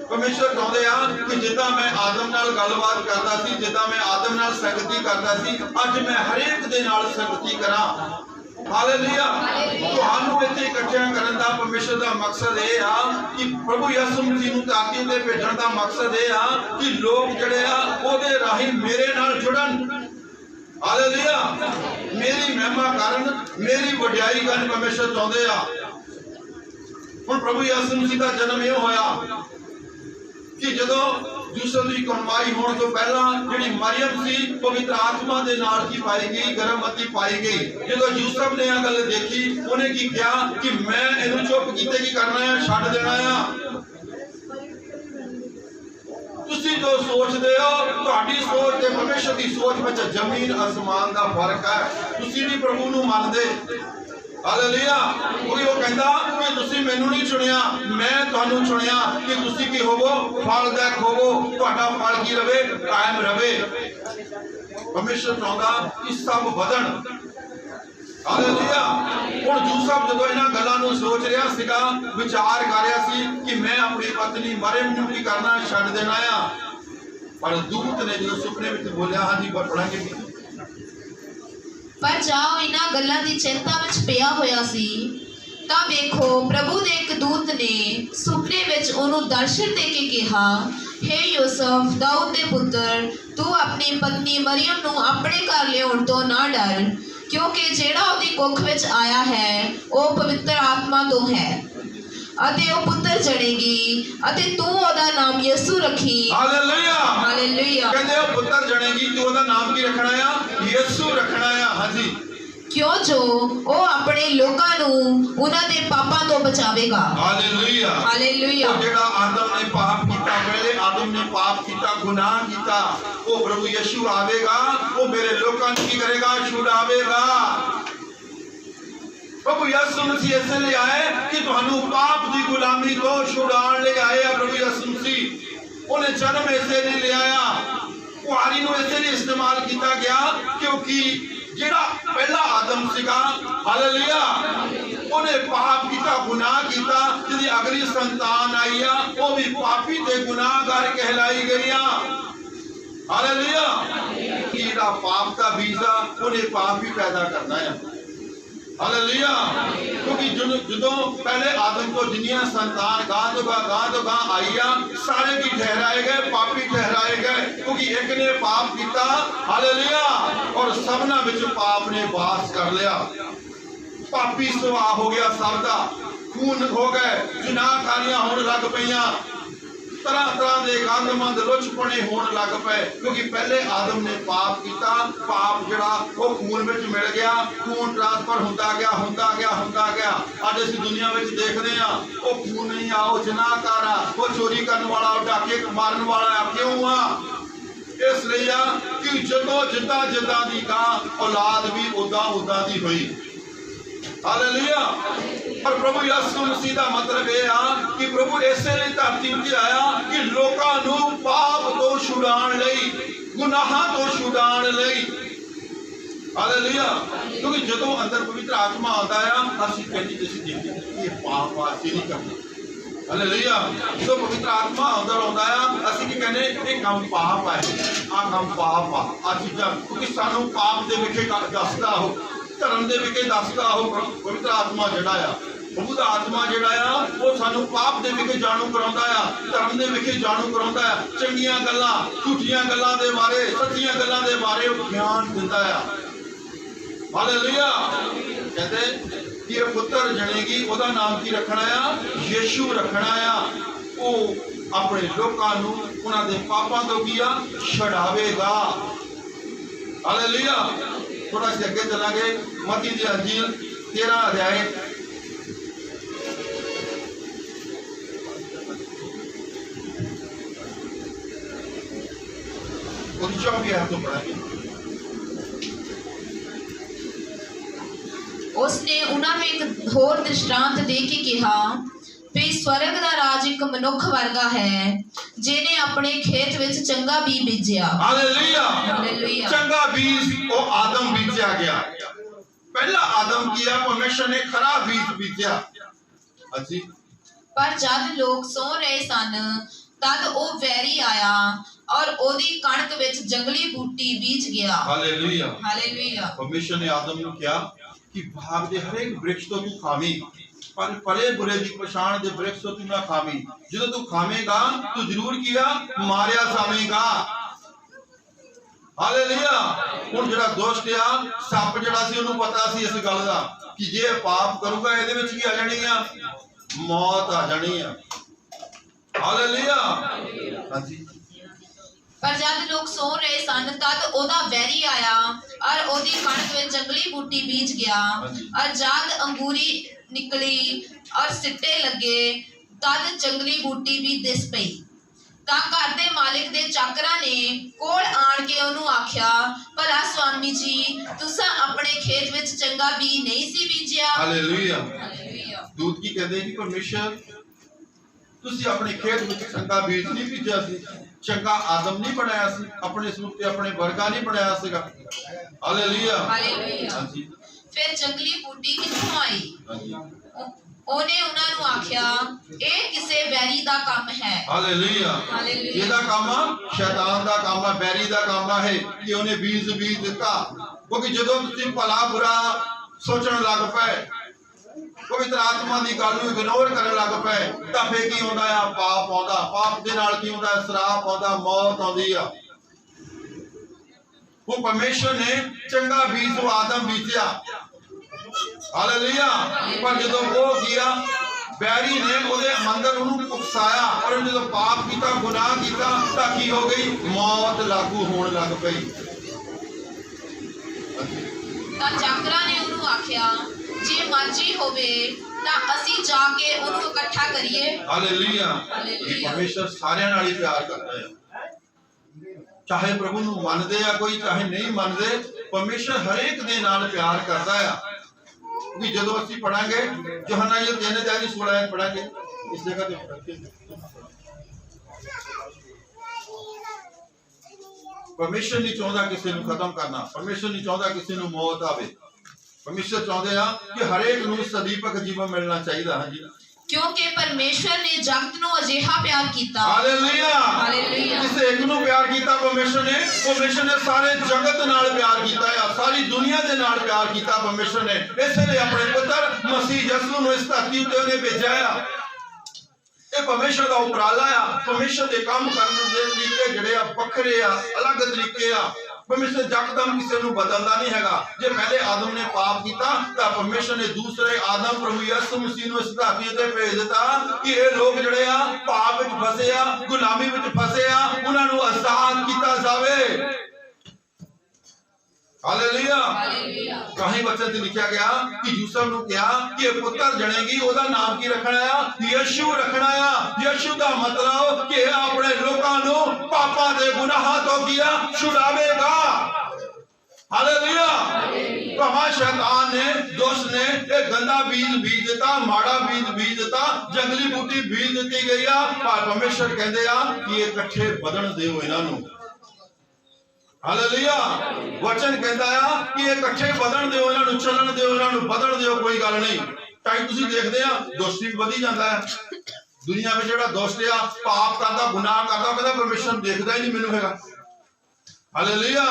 परमेश्वर चाहते हैं कि जिद्दां मैं आदम नाल गलबात करता सी, जिद्दां मैं आदम नाल संगति करता सी, अज मैं हरेक दे नाल संगति करा। हालेलुया। तुहानू इत्थे इकट्ठे करन दा परमेश्वर दा मकसद ये आ कि प्रभु यीशु मसीह नूं धरती ते भेजण दा मकसद ये आ कि लोग जिहड़े आ ओहदे राही मेरे नाल जुड़न। हालेलुया। मेरी महिमा करन, मेरी वडियाई करन, परमेश्वर चाहुंदे आ। हुण प्रभु यीशु मसीह दा जन्म ये होया कि जदों यूसुफ की कमाई होने तो पहला जिहड़ी मरियम सी पवित्र आत्मा दे नाल की पाई गई, गर्भवती पाई गई। जदों यूसुफ ने यह गल देखी, उन्हें की कहा कि मैं इहनूं चुप कीते की करना है, छड्ड देना है। तुसी जो सोचदे हो, तुहाडी सोच ते परमेश्वर की सोच विच जमीन आसमान का फर्क है। तुसी भी प्रभु नूं मनदे। हालेलुया। कोई वो कहता कि तुसी मैनू नहीं चुनिया, मैं तुहानू चुनिया कि तुसी की होवो, फलदायक होवो, तुहाडा फल की रवे, कायम रवे। परमेश्वर चाहता कि सब बदन। हालेलुया। हुण यूसुफ जदों इन्हां गल्लां नूं सोच रहा सीगा, विचार कर रहा सी कि मैं अपनी पत्नी मरियम नूं की करना, छड्ड देना आ। पर दूत ने जो सुपने में बोलिया, हाँ जी पढ़ांगे भी, पर जाओ इन्हां गल्लां दी चिंता विच पिया होया सी तां वेखो प्रभु दे एक दूत ने सुपने विच ओनू दर्शन दे के कहा, हे यूसुफ दाऊद दे पुत्र, तू अपनी पत्नी मरियम नूं अपने घर लियाउण तो ना डर, क्योंकि जेड़ा ओदी कुख विच आया है ओ पवित्र आत्मा तो है, अते ओ पुत्र जणेगी अते तू ओदा नाम यीशु रखी। हालेलुया। हालेलुया। कहंदे ओ पुत्र जणेगी, तू ओदा नाम की रखना है? यीशु रखना है। हां जी। क्यों जो ओ अपने लोकां नूं उन्हां दे पापां तो बचावेगा। हालेलुया। हालेलुया। तो जेड़ा आदम ने पाप कीता, पहले आदम ने पाप कीता, गुनाह कीता, वो प्रभु यीशु आवेगा, वो मेरे लोकां नूं की करेगा, छुड़ावेगा। प्रभु यीशु मसीह इसलिए आए कि तुहानू पाप की गुलामी तो छुड़ाने ले आए। प्रभु यीशु मसीह उन्हें जन्म ऐसे नहीं ले आया, कुआरी नूं ऐसे नहीं इस्तेमाल किया गया, क्योंकि जेड़ा पहला आदम सीगा, हालेलुया, उन्हें पाप किया, गुनाह किया, जिहदी अगली संतान आई आ वो भी पापी ते गुनाहगार कहलाई गई। हालेलुया। जेड़ा पाप का बीज आ उन्हें पाप ही पैदा करना है। हालेलुया। क्योंकि जो पहले आदम को जिन्नियां संतान गां तो गां आई आ, सारे की ठहराए गए, पापी ठहराए गए, क्योंकि एक ने पाप किया। हालेलुया। और सबना विच पाप ने वास कर लिया, पापी सुभाव हो गया, सबदा खून हो गए, जुनाहकारियां होने लग पईयां, तरह तरह के गंदमंद लुचपने होने लग पे, क्योंकि पहले आदम ने पाप किया, पाप जड़ा वो खून में मिल गया, खून ट्रांसफर होता गया। अज असीं दुनिया में देखते हैं वो खून नहीं आ, वो जनाहकार आ, वो चोरी करने वाला, डाके मारन वाला आ। क्यों आ? इसलिए आ कि जदों जिद्दां जिद्दां दी गां औलाद भी उदां दी हुई। हालेलुया। पर प्रभु यीशु मसीह का मतलब यह है कि प्रभु ऐसे लिए धरती में आया कि लोकां नूं पाप तो छुड़ाण लई, गुनाह तो छुड़ाण लई। हालेलुया। क्योंकि जदों अंदर पवित्र आत्मा आता है, असीं कहंदे असीं देखदे ये पाप आसी नहीं करना। हालेलुया। जो पवित्र आत्मा अंदर आता है, असीं की कहने ये काम पाप है, आ काम पाप आ चीज़ां, क्योंकि सानू पाप दे विखे दसदा हो। धर्म दे विखे दसदा पवित्र आत्मा जिहड़ा आ प्रभु दा आत्मा जिहड़ा आ वो सानू पाप दे विखे जाणू कराउंदा आ धर्म दे विखे जाणू कराउंदा आ चंगीआं गल्लां झूठियां गल्लां दे बारे सच्चियां गल्लां दे बारे ज्ञान दिंदा आ हालेलुया कहते कि पुत्र जनेगी ओदा नाम की रखना आ यीशु रखना आ वो अपने लोकां नू उन्हां दे पापां तो की आ छड़ावेगा हालेलुया थोड़ा सा अगे चलांगे मत्ती दी अंजील 13 अध्याय और 24 आयत तो पढ़ांगे उसने उन्हां नूं एक होर दृष्टांत दे के कहा भी स्वर्ग दा राज एक मनुख वर्गा है जिन्हें अपने खेत विच चंगा बीज बीजिया हालेलुया हालेलुया चंगा बीज वो आदम बीजा गया पहला आदम किया परमेश्वर ने खरा बीज बीजा अच्छी पर जब लोग सो रहे सन तद ओ वैरी आया और ओदी कणक विच जंगली बूटी बीज गया हालेलुया हालेलुया परमेश्वर ने आदम को क्या कि भाग दे हर एक वृक्ष तो तू खावी पर भले बुरे की पछाण दे वृक्ष तो तू ना खावी जो तू खावेगा तू जरूर किया मारिया जावेगा हालेलुया हुण जेड़ा दोस्त आ सप जेड़ा सी ओनू पता सी इस गल दा कि जे पाप करूगा इहदे विच की आ जानी आ मौत आ जानी आ हालेलुया हां जी पर जब लोग सो रहे सन तद ओदा वैरी आया और ओदी कणक विच जंगली बूटी बीज गया और जब अंगूरी निकली और सिट्टे लगे तद जंगली बूटी भी दिस पई तां घर दे मालिक दे चाकरां ने कोल आण के ओनू आख्या भला स्वामी जी तुसां अपने खेत विच चंगा बी नहीं सी बीजिया हालेलुया हालेलुया दूत की कहते कि परमेश्वर तुसी अपने खेत विच चंगा बीज नहीं बीजा सी चंगा आदम नहीं बनाया सी अपने स्वरूप ते अपने वर्गा नहीं बनाया सीगा हालेलुया हालेलुया हां जी फिर जंगली बूटी किथों आई हां जी ओने उन्हां नूं आख्या ए किसे बैरी दा काम है हालेलुया हालेलुया ਇਹਦਾ ਕੰਮ ਆ ਸ਼ੈਤਾਨ ਦਾ ਕੰਮ ਆ ਬੈਰੀ ਦਾ ਕੰਮ ਆ ਇਹ ਕਿ ਉਹਨੇ ਬੀਜ ਦਿੱਤਾ ਕਿਉਂਕਿ ਜਦੋਂ ਤੁਸੀਂ ਭਲਾ ਬੁਰਾ ਸੋਚਣ ਲੱਗ ਪਏ ਪਵਿੱਤਰ ਆਤਮਾ ਦੀ ਗੱਲ ਨੂੰ ਇਗਨੋਰ ਕਰਨ ਲੱਗ ਪਏ ਤਾਂ ਫੇਰ ਕੀ ਹੁੰਦਾ ਆ ਪਾਪ ਆਉਂਦਾ ਪਾਪ ਦੇ ਨਾਲ ਕੀ ਹੁੰਦਾ ਸ਼ਰਾਪ ਆਉਂਦਾ ਮੌਤ ਆਉਂਦੀ ਆ ਉਹ ਪਰਮੇਸ਼ਰ ਨੇ ਚੰਗਾ ਬੀਜ ਉਹ ਆਦਮ ਬੀਜਿਆ ਹਾਲੇਲੂਇਆ ਪਰ ਜਦੋਂ ਉਹ ਗਿਆ बैरी ने ओदे अंदर उन्होंने उकसाया और जो पाप किया गुनाह किया तो की हो गई मौत लागू होने लग पई ਤਾਂ ਚਾਕਰਾਂ ਨੇ ਉਹਨੂੰ ਆਖਿਆ ਜੇ ਮਰਜ਼ੀ ਹੋਵੇ ਤਾਂ ਅਸੀਂ ਜਾ ਕੇ ਉਹਨੂੰ ਇਕੱਠਾ ਕਰੀਏ हालेलुया हालेलुया। परमेश्वर सारियां नाल ही प्यार करता है चाहे प्रभु ਨੂੰ ਮੰਨਦੇ ਆ ਕੋਈ ਚਾਹੇ ਨਹੀਂ ਮੰਨਦੇ परमेश्वर हर एक ਦੇ ਨਾਲ प्यार करता है कि जदों ਅਸੀਂ पढ़ांगे यूहन्ना 3:16 पढ़ांगे इस जगह पे पढ़ांगे परमेश्वर नहीं चाहता किसी ਨੂੰ खत्म करना परमेश्वर नहीं चाहता किसी ਨੂੰ मौत आवे परमेश्वर चाहते हैं कि हर एक ਨੂੰ सदीपक जीवन मिलना चाहिए हां जी ਕਿਉਂਕਿ ਪਰਮੇਸ਼ਰ ਨੇ ਜਗਤ ਨੂੰ ਅਜਿਹਾ ਪਿਆਰ ਕੀਤਾ हालेलुया हालेलुया। जिस एक ਨੂੰ प्यार किया परमेश्वर ने सारे जगत नाल प्यार किया है सारी दुनिया दे नाल प्यार किया परमेश्वर ने इसलिए अपने पुत्र मसीह यसू ਨੂੰ इस धरती ते उन्हें भेजा है ये परमेश्वर दा उपराला है परमेश्वर दे काम करने दे तरीके जिहड़े आ वखरे आ अलग तरीके आ परमेश्वर जकदम किसी ਨੂੰ बदलदा नहीं हैगा जे पहले आदम ने पाप किया तो परमेश्वर ने दूसरे आदम प्रभु यीशु मसीह ਨੂੰ इस धरती ते भेज दिता कि ये लोग जिहड़े आ पाप विच फसे आ गुलामी विच फसे आ उन्हां ਨੂੰ आजाद किया जावे हालेलुया ਹਾਲੇਲੂਇਆ। कहीं बचन से लिखा गया कि यूसुफ ਨੂੰ ਕਿਹਾ कि ये पुत्र जनेगी ਉਹਦਾ ਨਾਮ ਕੀ ਰੱਖਣਾ ਆ ਯਿਸੂ ਰੱਖਣਾ ਆ ਯਿਸੂ ਦਾ ਮਤਲਬ ਕਿ ਆਪਣੇ ਲੋਕਾਂ ਨੂੰ ਪਾਪਾਂ ਦੇ ਗੁਨਾਹਾਂ ਤੋਂ ਕੀਆ ਛੁਡਾਵੇਗਾ हालेलुया भावा शैतान ने दोस्त ने एक गंदा बीज बीज देता माड़ा बीज बीज देता जंगली बूटी बीज दी गई आ पर परमेश्वर कहते आ कि ये इकट्ठे बदन दिओ इन्हां ਨੂੰ हालेलुया वचन कहता है कि ये इकट्ठे बदन दिओ इन्हां ਨੂੰ ਚੱਲਣ ਦਿਓ इन्हां ਨੂੰ बदन ਦਿਓ कोई गल नहीं टाइम ਤੁਸੀਂ देखते आ दोस्ती ਵਧੀ ਜਾਂਦਾ है दुनिया में ਜਿਹੜਾ ਦੋਸਤ ਆ पाप करता गुनाह करता कहता परमेश्वर देखदा ही नहीं मैनू हैगा ਹਾਲੇਲੂਇਆ।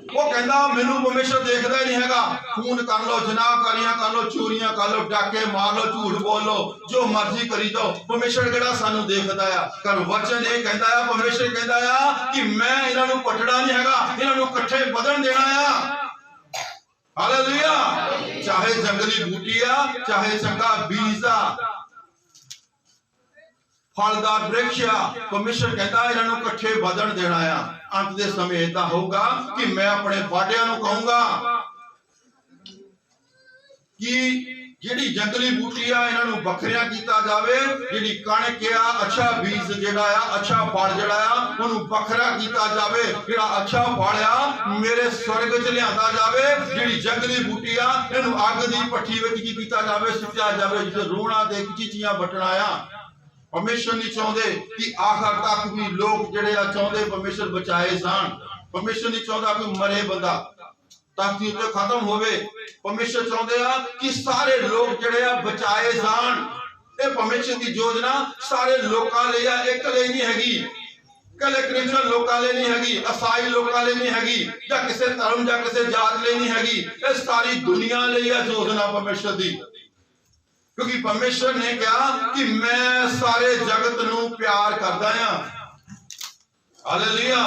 ਉਹ ਕਹਿੰਦਾ ਮੈਨੂੰ ਪਰਮੇਸ਼ਰ ਦੇਖਦਾ ਹੀ ਨਹੀਂ ਹੈਗਾ। ਖੂਨ ਕਰ ਲੋ, ਜਨਾਹਕਾਰੀਆਂ ਕਰ ਲੋ, ਚੋਰੀਆਂ ਕਰ ਲੋ, ਡਾਕੇ ਮਾਰ ਲੋ, ਝੂਠ ਬੋਲ ਲੋ, ਜੋ ਮਰਜ਼ੀ ਕਰੀ ਜਾਓ, ਪਰਮੇਸ਼ਰ ਕਿਹੜਾ ਸਾਨੂੰ ਦੇਖਦਾ ਆ। ਪਰ ਵਚਨ ਇਹ ਕਹਿੰਦਾ ਆ, ਪਰਮੇਸ਼ਰ ਕਹਿੰਦਾ ਆ ਕਿ ਮੈਂ ਇਹਨਾਂ ਨੂੰ ਪਟੜਾ ਨਹੀਂ ਹੈਗਾ, ਇਹਨਾਂ ਨੂੰ ਇਕੱਠੇ ਵਧਣ ਦੇਣਾ ਆ। ਹਾਲੇਲੂਇਆ। ਚਾਹੇ ਜੰਗਲੀ ਬੂਟੀ ਆ, ਚਾਹੇ ਚੰਗਾ ਬੀਜ ਆ, फलदार वृक्ष परमेश्वर कहता है इन्हों कट्ठे बढ़न देना है। अंत दे समय ऐसा होगा कि मैं अपने बाडियां नूं कहूंगा कि जिहड़ी जंगली बूटी आ इन्हां नूं बखरिया कीता जावे, जिहड़ी कणक आ अच्छा बीज जिहड़ा आ अच्छा फल जिहड़ा आ उहनूं बखरा कीता जावे, जिहड़ा अच्छा फल आ मेरे स्वर्ग च लिआंदा जावे, जिहड़ी जंगली बूटी आ इहनूं अग दी भट्ठी विच की कीता जावे, सुट्टिया जावे, जिथे रोणा ते चीचियां बटना आ। परमेश्वर नहीं चाहते कि आखिर तक भी लोग जिहड़े आ चाहते परमेश्वर बचाए जान। परमेश्वर नहीं चाहता कि मरे बंदा ताकि उत्ते खत्म होवे। परमेश्वर चाहते आ कि सारे लोग जिहड़े आ बचाए जान। ये परमेश्वर की योजना सारे लोकां लई आ, एक लई नहीं हैगी, कले क्रिश्चियन लोकां लई नहीं हैगी, ईसाई लोकां लई नहीं हैगी, या किसी धर्म या किसी जात लई नहीं हैगी। ये सारी दुनिया लई आ योजना परमेश्वर दी, क्योंकि परमेश्वर ने कहा कि मैं सारे जगत नूं प्यार करदा हां। हालेलुया।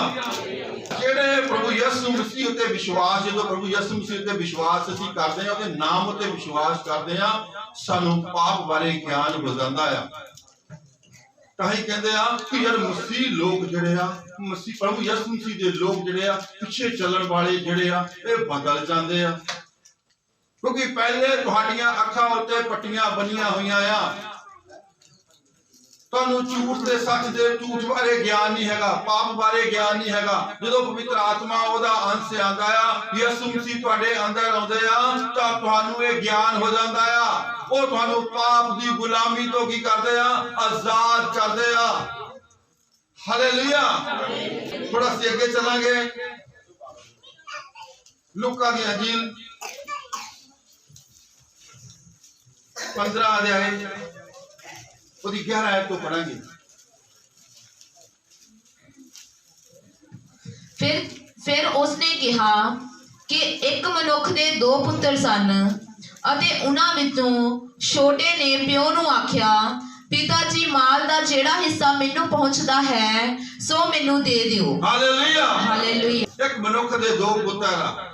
जेड़े प्रभु यीशु मसीह उते विश्वास, जो प्रभु यीशु मसीह उते विश्वास असीं करदे हां, उहदे नाम उते विश्वास करदे हां, सानूं पाप बारे ज्ञान हो जांदा है। ताही कहंदे आ कि यार मसीह लोग जिहड़े आ, मसीह प्रभु यीशु मसीह दे लोग जिहड़े आ, पिछे चलण वाले जिहड़े आ, ये बदल जांदे आ। क्योंकि पहले तुहाडियां अखां उत्ते पट्टियां बनियां होईयां आ, तुहानूं झूठ ते सच दे झूठ बारे ज्ञान नहीं हैगा, पाप बारे ज्ञान नहीं हैगा। जदों पवित्र आत्मा ओदा अंश आंदा आ, यीशु मसीह तुहाडे अंदर आउंदे आ, तां तुहानूं इह ज्ञान हो जांदा आ। ਉਹ ਤੁਹਾਨੂੰ पाप दी गुलामी तो की करदे आ, आजाद करदे आ। हालेलुया। थोड़ा सी अगे चलांगे, लूका दी अंजील 15 अध्याय उसकी 11 आयत को पढ़ेंगे। फिर उसने कहा कि एक मनुख दे 2 पुत्र सन ਅਤੇ ਉਹਨਾਂ ਵਿੱਚੋਂ ਛੋਟੇ ਨੇ ਪਿਓ ਨੂੰ ਆਖਿਆ, ਪਿਤਾ ਜੀ ਮਾਲ ਦਾ ਜਿਹੜਾ ਹਿੱਸਾ ਮੈਨੂੰ ਪਹੁੰਚਦਾ ਹੈ ਸੋ ਮੈਨੂੰ ਦੇ ਦਿਓ। ਹਾਲੇਲੂਇਆ। ਹਾਲੇਲੂਇਆ। ਇੱਕ ਮਨੁੱਖ ਦੇ 2 ਪੁੱਤਰ ਆ।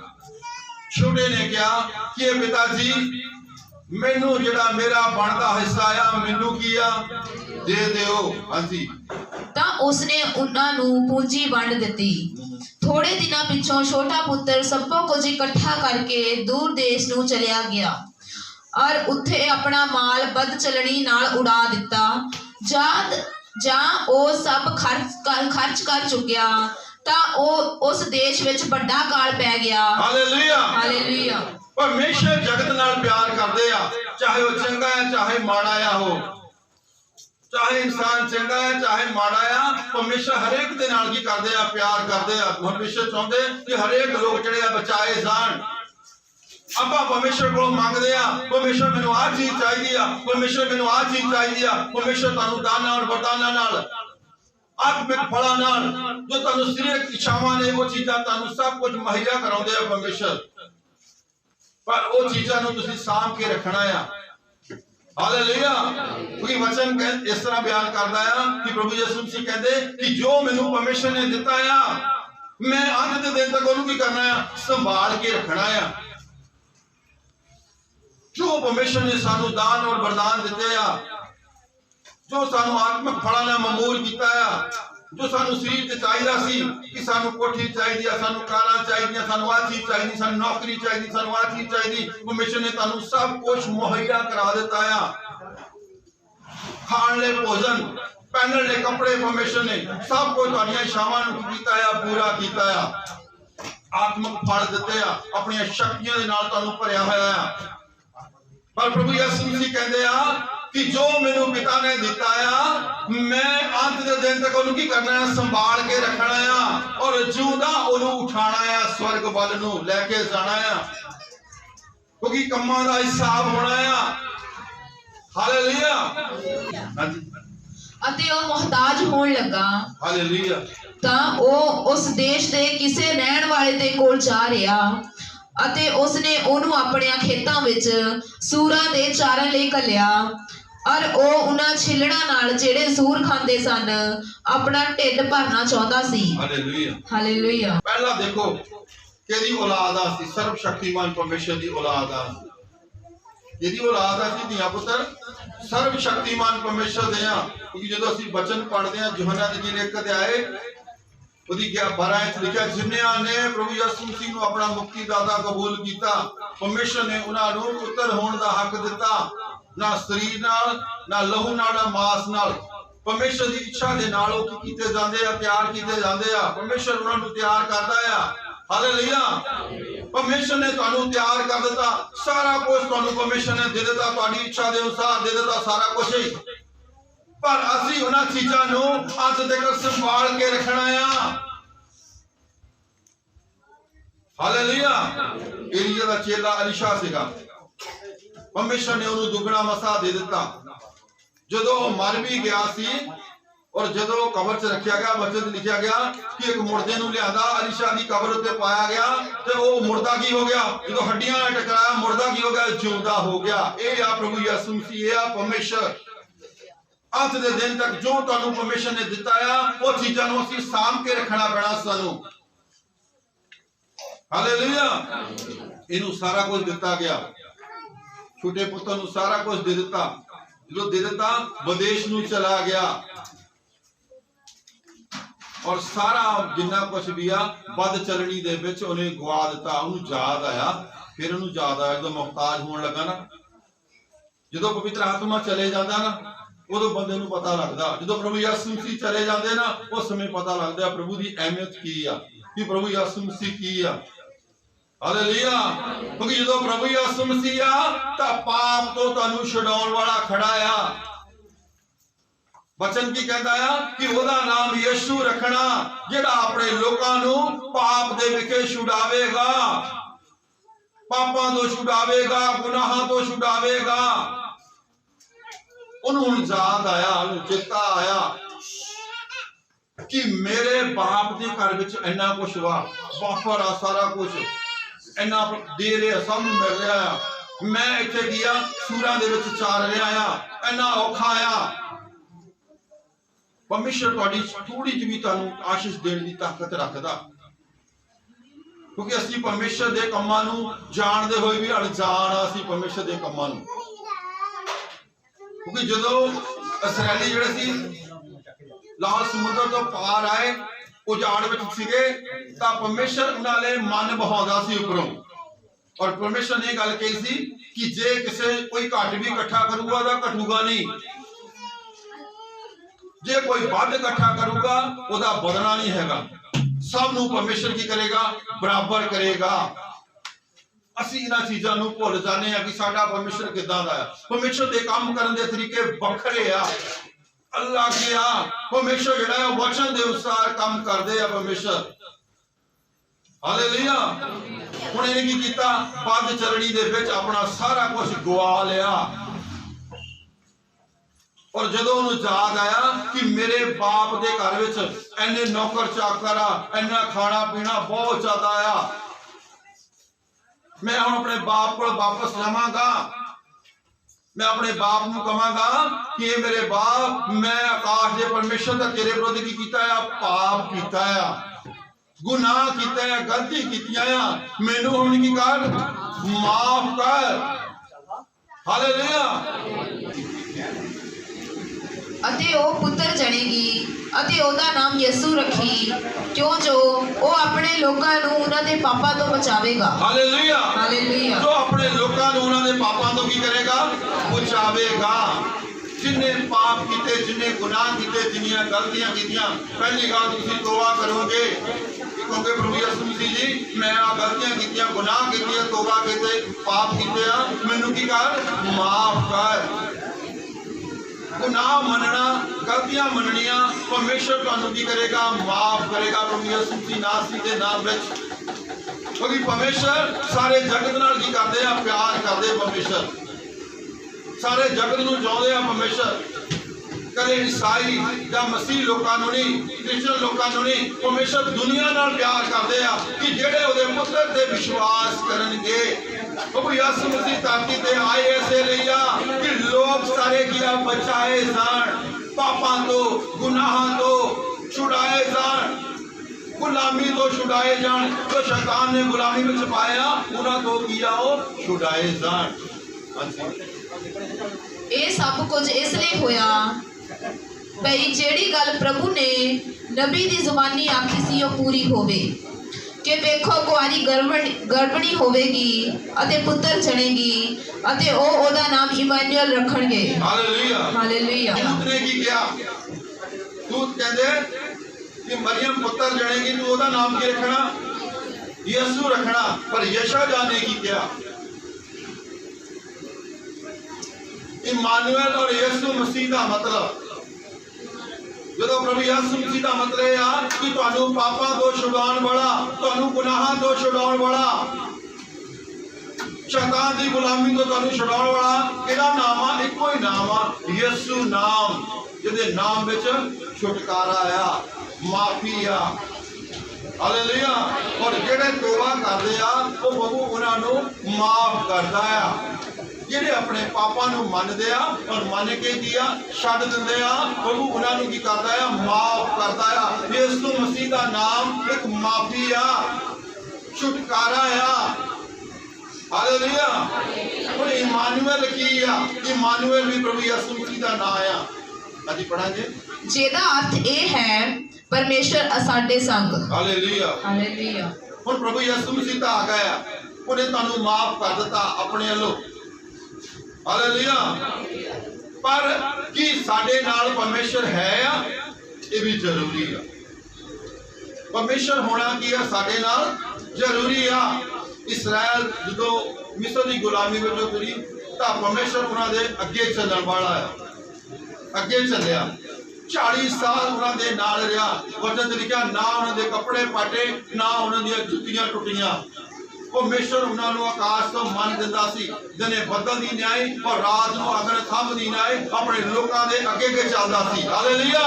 ਛੋਟੇ ਨੇ ਕਿਹਾ ਕਿ ਪਿਤਾ ਜੀ ਮੈਨੂੰ ਜਿਹੜਾ ਮੇਰਾ ਬਣਦਾ ਹਿੱਸਾ ਆ ਮੈਨੂੰ ਕੀ ਆ ਦੇ ਦਿਓ। ਹਾਂਜੀ। ਤਾਂ ਉਸਨੇ ਉਹਨਾਂ ਨੂੰ ਪੂੰਜੀ ਵੰਡ ਦਿੱਤੀ। थोड़े दिनों पिछों छोटा पुत्र सबको कुछ इकट्ठा करके दूर देश नूं चलिया गया और उत्थे अपना माल बद चलनी नाल उड़ा दिता। जां ओ सब खर्च कर चुकिया तां ओ उस देश विच बड़ा काल पै गया। हालेलुया। हालेलुया। परमेश्वर जगत नाल प्यार करदे आ, चाहे वो चंगा है चाहे माड़ा आ हो, चाहे इंसान चंगा है चाहे माड़ा आ, परमेश्वर हरेक दे नाल की करदे आ, प्यार करदे आ। परमेश्वर चाहते कि हरेक लोग जिहड़े आ बचाए जाण। आपां परमेश्वर कोलों मंगदे आ, परमेश्वर मैनूं आ चीज चाहिदी आ, परमेश्वर मैनूं आ चीज चाहिदी आ। परमेश्वर तुहानूं दानां और वरदानां नाल, आत्मिक फलां नाल, जो तुहानूं सरीरक इच्छावां ने वो चीज़ां तुहानूं सब कुछ मुहैया कराउंदे आ परमेश्वर। पर वो चीज़ां नूं तुसीं साਂਭ के रखना आ। हालेलुया। क्योंकि वचन इस तरह बयान करता है कि प्रभु यीशु मसीह कहते कि जो मैनू परमेश्वर ने दिता है मैं अंत के दिन तक उन्होंने की करना है, संभाल के रखना है। जो परमेश्वर ने सानू दान और वरदान दिते आ, जो सानू आत्मिक फलां नाल ममूल कीता है, जो सानू शरीर ते चाहिदा सी कि सानू कोठी चाहिदी, सानू कारां चाहिदियां, सानू आ चीज चाहिदी, सानू नौकरी चाहिदी, सानू आ चीज चाहिदी, परमेश्वर ने तुहानू सब कुछ मुहैया करा दिता है। खाण ले भोजन, पहनण ले कपड़े, परमेश्वर ने सब कुछ तुहाडीआं इच्छावां नूं कीता है, पूरा कीता है। आत्मिक फल दिते आ, अपनी शक्तियां दे नाल तुहानू भरिया होया है। पर प्रभु यीशु मसीह कहंदे आ कि जो मैनू पिता ने दिता है मैं अंत के दिन तक उन्होंने की करना है, संभाल के रखना है और जिंदा उन्होंने उठाना है, स्वर्ग वाल नूं लेके जाना है, क्योंकि कम्मां दा हिसाब होना है। हालेलुया। अते वो मोहताज होण लगा। हालेलुया। ਤਾਂ ਉਹ ਉਸ ਦੇਸ਼ ਦੇ ਕਿਸੇ ਰਹਿਣ ਵਾਲੇ ਦੇ ਕੋਲ ਜਾ ਰਿਹਾ ਅਤੇ ਉਸਨੇ ਉਹਨੂੰ ਆਪਣੇ ਖੇਤਾਂ ਵਿੱਚ ਸੂਰਾਂ ਦੇ ਚਾਰਨ ਲਈ ਘੱਲਿਆ ਔਰ ਉਹ ਉਹਨਾਂ ਛਿੱਲੜਾਂ ਨਾਲ ਜਿਹੜੇ ਸੂਰ ਖਾਂਦੇ ਸਨ ਆਪਣਾ ਢਿੱਡ ਭਰਨਾ ਚਾਹੁੰਦਾ ਸੀ। हालेलुया। ਹਾਲੇਲੂਇਆ। पहला देखो केदी औलाद आसी, सर्व शक्तिमान परमेश्वर की औलाद आसी। यदि औलाद आसी धिया पुत्र सर्व शक्तिमान परमेश्वर दे आ, क्योंकि जो ਅਸੀਂ बचन पढ़ते हैं यूहन्ना दी लिख के आए ਉਹਦੀ 12 ਵਿੱਚ ਲਿਖਿਆ ਜਿਨ੍ਹਾਂ ਨੇ ਪ੍ਰਭੂ ਯਿਸੂ ਮਸੀਹ ਨੂੰ ਆਪਣਾ ਮੁਕਤੀ ਦਾਤਾ ਕਬੂਲ ਕੀਤਾ ਪਰਮੇਸ਼ਰ ਨੇ ਉਹਨਾਂ ਨੂੰ ਪੁੱਤਰ ਹੋਣ ਦਾ ਹੱਕ ਦਿੱਤਾ, ਨਾ ਸਰੀਰ ਨਾਲ ਨਾ ਲਹੂ ਨਾਲ ਨਾ ਮਾਸ ਨਾਲ। ਪਰਮੇਸ਼ਰ ਦੀ ਇੱਛਾ ਦੇ ਨਾਲ ਉਹ ਕੀਤੇ ਜਾਂਦੇ ਆ, ਤਿਆਰ ਕੀਤੇ ਜਾਂਦੇ ਆ। ਪਰਮੇਸ਼ਰ ਉਹਨਾਂ ਨੂੰ ਤਿਆਰ ਕਰਦਾ ਆ। ਹਾਲੇਲੂਇਆ। ਪਰਮੇਸ਼ਰ ਨੇ ਤੁਹਾਨੂੰ ਤਿਆਰ ਕਰ ਦਿੱਤਾ, ਸਾਰਾ ਕੁਝ ਤੁਹਾਨੂੰ ਪਰਮੇਸ਼ਰ ਨੇ ਦੇ ਦਿੱਤਾ, ਤੁਹਾਡੀ ਇੱਛਾ ਦੇ ਅਨੁਸਾਰ ਦੇ ਦਿੱਤਾ ਸਾਰਾ ਕੁਝ ਹੀ। पर ਅਸੀਂ ਉਹਨਾਂ ਚੀਜ਼ਾਂ ਨੂੰ ਅੰਤ ਤੱਕ ਸੰਭਾਲ ਕੇ ਰੱਖਣਾ ਆ। ਹਾਲੇਲੂਇਆ। ਏਲੀਆ ਦਾ ਚੇਲਾ ਅਲੀਸ਼ਾ ਸੀਗਾ, ਪਰਮੇਸ਼ਰ ਨੇ ਉਹਨੂੰ ਦੁੱਗਣਾ ਮਸਾ ਦੇ ਦਿੱਤਾ। ਜਦੋਂ ਉਹ ਮਰ ਵੀ ਗਿਆ ਸੀ ਔਰ ਜਦੋਂ ਕਬਰ 'ਚ ਰੱਖਿਆ ਗਿਆ, ਬਚਨ 'ਚ ਲਿਖਿਆ ਗਿਆ ਕਿ ਇੱਕ ਮੁਰਦੇ ਨੂੰ ਲਿਆਂਦਾ, ਅਲੀਸ਼ਾ ਦੀ ਕਬਰ ਉੱਤੇ ਪਾਇਆ ਗਿਆ ਤੇ ਉਹ ਮੁਰਦਾ ਕੀ ਹੋ ਗਿਆ? ਜਦੋਂ ਹੱਡੀਆਂ ਨਾਲ ਟਕਰਾਇਆ ਮੁਰਦਾ ਕੀ ਹੋ ਗਿਆ? ਜਿਉਂਦਾ ਹੋ ਗਿਆ। ਇਹ ਆ ਪ੍ਰਭੂ ਯਿਸੂ ਮਸੀਹ, ਇਹ ਆ ਪਰਮੇਸ਼ਰ। अंत दे दिन तक जो तुहानू परमेश्वर ने दिता है वो चीज़ों को असीं साम के रखना पैना सानू। हालेलुया। इनू सारा कुछ दिता गया, छोटे पुत्र नू सारा कुछ दे दिता, जो दे दिता विदेश नू चला गया और सारा जिन्ना कुछ भी आ बद चलनी दे विच उन्हें गवा दिता। उन्हें याद आया, फिर उन्हें याद आया जो मुहताज होने लगा ना, जो पवित्र आत्मा चले जाता ना उदों बंदे नूं पता लगदा। जो प्रभु यीशु मसीह चले जाते ना उस समय पता लगता प्रभु की अहमियत की आ, कि प्रभु यीशु मसीह की आ। हालेलुया। क्योंकि जो प्रभु यीशु मसीह आ तां पाप तो तुहानूं छुड़ाउण वाला खड़ा आ। वचन की कहता है कि ओदा नाम यीशु रखना, जिहड़ा अपने लोकां नूं पाप दे विखे छुड़ावेगा, पापां तो छुड़ावेगा, गुनाहां तो छुड़ावेगा। उन्होंने याद आया, चेता आया कि मेरे बाप के घर विच इन्ना कुछ वा वाफर आ, सारा कुछ इन्ना दे रहे, सब मिल रहा है। मैं इत्थे गया सूरां दे विच चार रहा आ, इन्ना औखा आ। परमेश्वर तुहाडी थोड़ी जी भी तुहानूं आशीष देने की ताकत रखदा, क्योंकि असीं परमेश्वर दे कम्मां नूं जाणदे होए भी अणजाण आ असीं परमेश्वर दे कम्मां नूं। क्योंकि जो इसराइली जिहड़े सी लाल समुद्र तो पार आए उजाड़ विच सीगे तां परमेश्वर उन्हां लई मन बहाउंदा सी उपरों, और परमेश्वर ने गल कही सी कि जे किसे कोई घट भी इकट्ठा करूगा तां घटूगा नहीं, जे कोई वध इकट्ठा करूगा उहदा बदना नहीं हैगा। सब नूं परमेश्वर की करेगा? बराबर करेगा। ਅਸੀਂ ਇਹਨਾਂ ਚੀਜ਼ਾਂ ਨੂੰ ਭੁੱਲ ਜਾਂਦੇ ਆ कि ਸਾਡਾ परमेश्वर किदां दा है। परमेश्वर ਦੇ ਕੰਮ ਕਰਨ ਦੇ ਤਰੀਕੇ ਵੱਖਰੇ ਆ। ਅੱਲਾਹ ਕੀ ਆ? परमेश्वर ਜਿਹੜਾ ਹੈ ਵਚਨ ਦੇ ਅਨੁਸਾਰ ਕੰਮ ਕਰਦੇ ਆ परमेश्वर। ਹਾਲੇਲੂਇਆ। ਹੁਣ ਇਹਨੇ ਕੀ ਕੀਤਾ? ਬਦ ਚਲਣੀ ਦੇ ਵਿੱਚ ਆਪਣਾ ਸਾਰਾ ਕੁਝ ਗਵਾ ਲਿਆ। और जो उन्होंने याद आया कि मेरे बाप के घर विच इन्ने नौकर चाकर आ, इन्ना खाना पीना बहुत ज्यादा आ, मैं हम अपने बाप को वापस जावांगा। मैं अपने बाप को कहांगा कि मेरे बाप, मैं आकाश के परमेश्वर का तेरे विरुद्ध की कीता है? पाप कीता है, गुनाह कीता है, गलती कीतियां आ, मैनू हुण की कर, माफ कर। हालेलुया। ਅਤੇ ਉਹ ਪੁੱਤਰ ਜਣੇਗੀ ਅਤੇ ਉਹਦਾ ਨਾਮ ਯਿਸੂ ਰੱਖੀ, ਕਿਉਂ ਜੋ ਉਹ ਆਪਣੇ ਲੋਕਾਂ ਨੂੰ ਉਹਨਾਂ ਦੇ ਪਾਪਾਂ ਤੋਂ ਬਚਾਵੇਗਾ। ਹਾਲੇਲੂਇਆ। ਹਾਲੇਲੂਇਆ। ਜੋ ਆਪਣੇ ਲੋਕਾਂ ਨੂੰ ਉਹਨਾਂ ਦੇ ਪਾਪਾਂ ਤੋਂ ਕੀ ਕਰੇਗਾ? ਬਚਾਵੇਗਾ। ਜਿੰਨੇ ਪਾਪ ਕੀਤੇ, ਜਿੰਨੇ ਗੁਨਾਹ ਕੀਤੇ, ਜਿੰਨੀਆਂ ਗਲਤੀਆਂ ਕੀਤੀਆਂ, ਪਹਿਲੀ ਗੱਲ ਤੁਸੀਂ ਤੋਬਾ ਕਰੋਗੇ, क्योंकि प्रभु यीशु मसीह जी मैं आ गलतियां कीतियां, गुनाह कीते, तौबा कीते, पाप कीते आ, मैनू की कर, माफ कर। गुनाह मनना, गलतियां मननियां, परमेश्वर तुहानू की करेगा? माफ करेगा। प्रभु यीशु मसीह नासरी दे नाम विच, क्योंकि परमेश्वर सारे जगत नाल की करदे आ? प्यार करदे। परमेश्वर सारे जगत नू चाहुंदे आ। परमेश्वर कदे ईसाई या मसीह लोकां नूं नहीं, क्रिश्चियन लोकां नूं नहीं, परमेश्वर दुनिया नाल प्यार करदे आ कि जेड़े ओहदे पुत्र ते विश्वास करनगे। प्रभु यीशु मसीह धरती ते आए ऐसे लिया कि लोग सारे किया बचाए जान, पापां तो गुनाहां तो छुड़ाए जान, गुलामी तो छुड़ाए जान। जो शैतान ने गुलामी में छुपाया उन्हां तो किया ओ छुड़ाए जान। ਇਹ ਸਭ ਕੁਝ ਇਸ ਲਈ ਹੋਇਆ ਭਈ ਜਿਹੜੀ ਗੱਲ ਪ੍ਰਭੂ ਨੇ ਨਬੀ ਦੀ ਜ਼ੁਬਾਨੀ ਆਖੀ ਸੀ ਉਹ ਪੂਰੀ ਹੋਵੇ ਕਿ ਵੇਖੋ ਕੁਆਰੀ ਗਰਭਣੀ ਹੋਵੇਗੀ ਅਤੇ ਪੁੱਤਰ ਜਣੇਗੀ ਅਤੇ ਉਹ ਉਹਦਾ ਨਾਮ ਇਮਾਨੁਅਲ ਰੱਖਣਗੇ। Hallelujah hallelujah. दूत ने की किया? दूत कहते कि मरियम पुत्र जनेगी, तू ओदा नाम की रखना? यीशु रखना। पर यशायाह ने की किया? इमानुएल और यीशु मसीह का मतलब जो प्रभु यीशु मसीह का मतलब है कि तुहानू पापां तो छुड़ाउण वाला, तुहानू गुनाहां तो छुड़ाउण वाला, शैतान की गुलामी तो तुहानू छुड़ाउण वाला किहड़ा नाम आ? इको ही नाम आ, यीशु नाम, जिहदे नाम विच छुटकारा आ, माफी आ। हालेलुया। और जेड़े तौबा करदे आ वो प्रभु उन्हां नू माफ करदा आ। जेड़े अपने पापां नू मनदे आ और मन के किया छड्ड दिंदे आ, प्रभु उन्हां नू की करदा आ? माफ करदा आ। यीशु मसीह दा नाम एक माफी आ, छुटकारा आ। हालेलुया। और इमानुएल की आ? इमानुएल भी प्रभु यीशु मसीह दा नाम आ। अजी पढ़ांगे ਜਿਹਦਾ ਅਰਥ ਇਹ ਹੈ ਪਰਮੇਸ਼ਰ ਸਾਡੇ ਸੰਗ। हालेलुया। ਹਾਲੇਲੂਇਆ। ਹੁਣ प्रभु यीशु मसीह दा आ गया, ਉਹਨੇ ਤੁਹਾਨੂੰ ਮਾਫ ਕਰ ਦਿੱਤਾ ਆਪਣੇ ਵੱਲੋਂ। हालेलुया। पर की साडे नाल परमेश्वर है आ? ये भी जरूरी आ। परमेश्वर होना की आ साडे नाल जरूरी आ। इसराइल जो मिस्र की गुलामी में तुरी तां परमेश्वर उन्हां दे अगे चलण वाला है, अगे चलिया 40 साल उन्हां दे नाल रहा। वचन लिखिया ना उन्हां दे कपड़े पाटे ना उन्हां दी जुत्तियां टुटियां। परमेश्वर उन्होंने आकाश तो मन दिंदा सी, दिने बदल दी न्याय और रात को अगर थंब दी न्याय अपने लोगों के अगे अगे चलता सी। हालेलुया।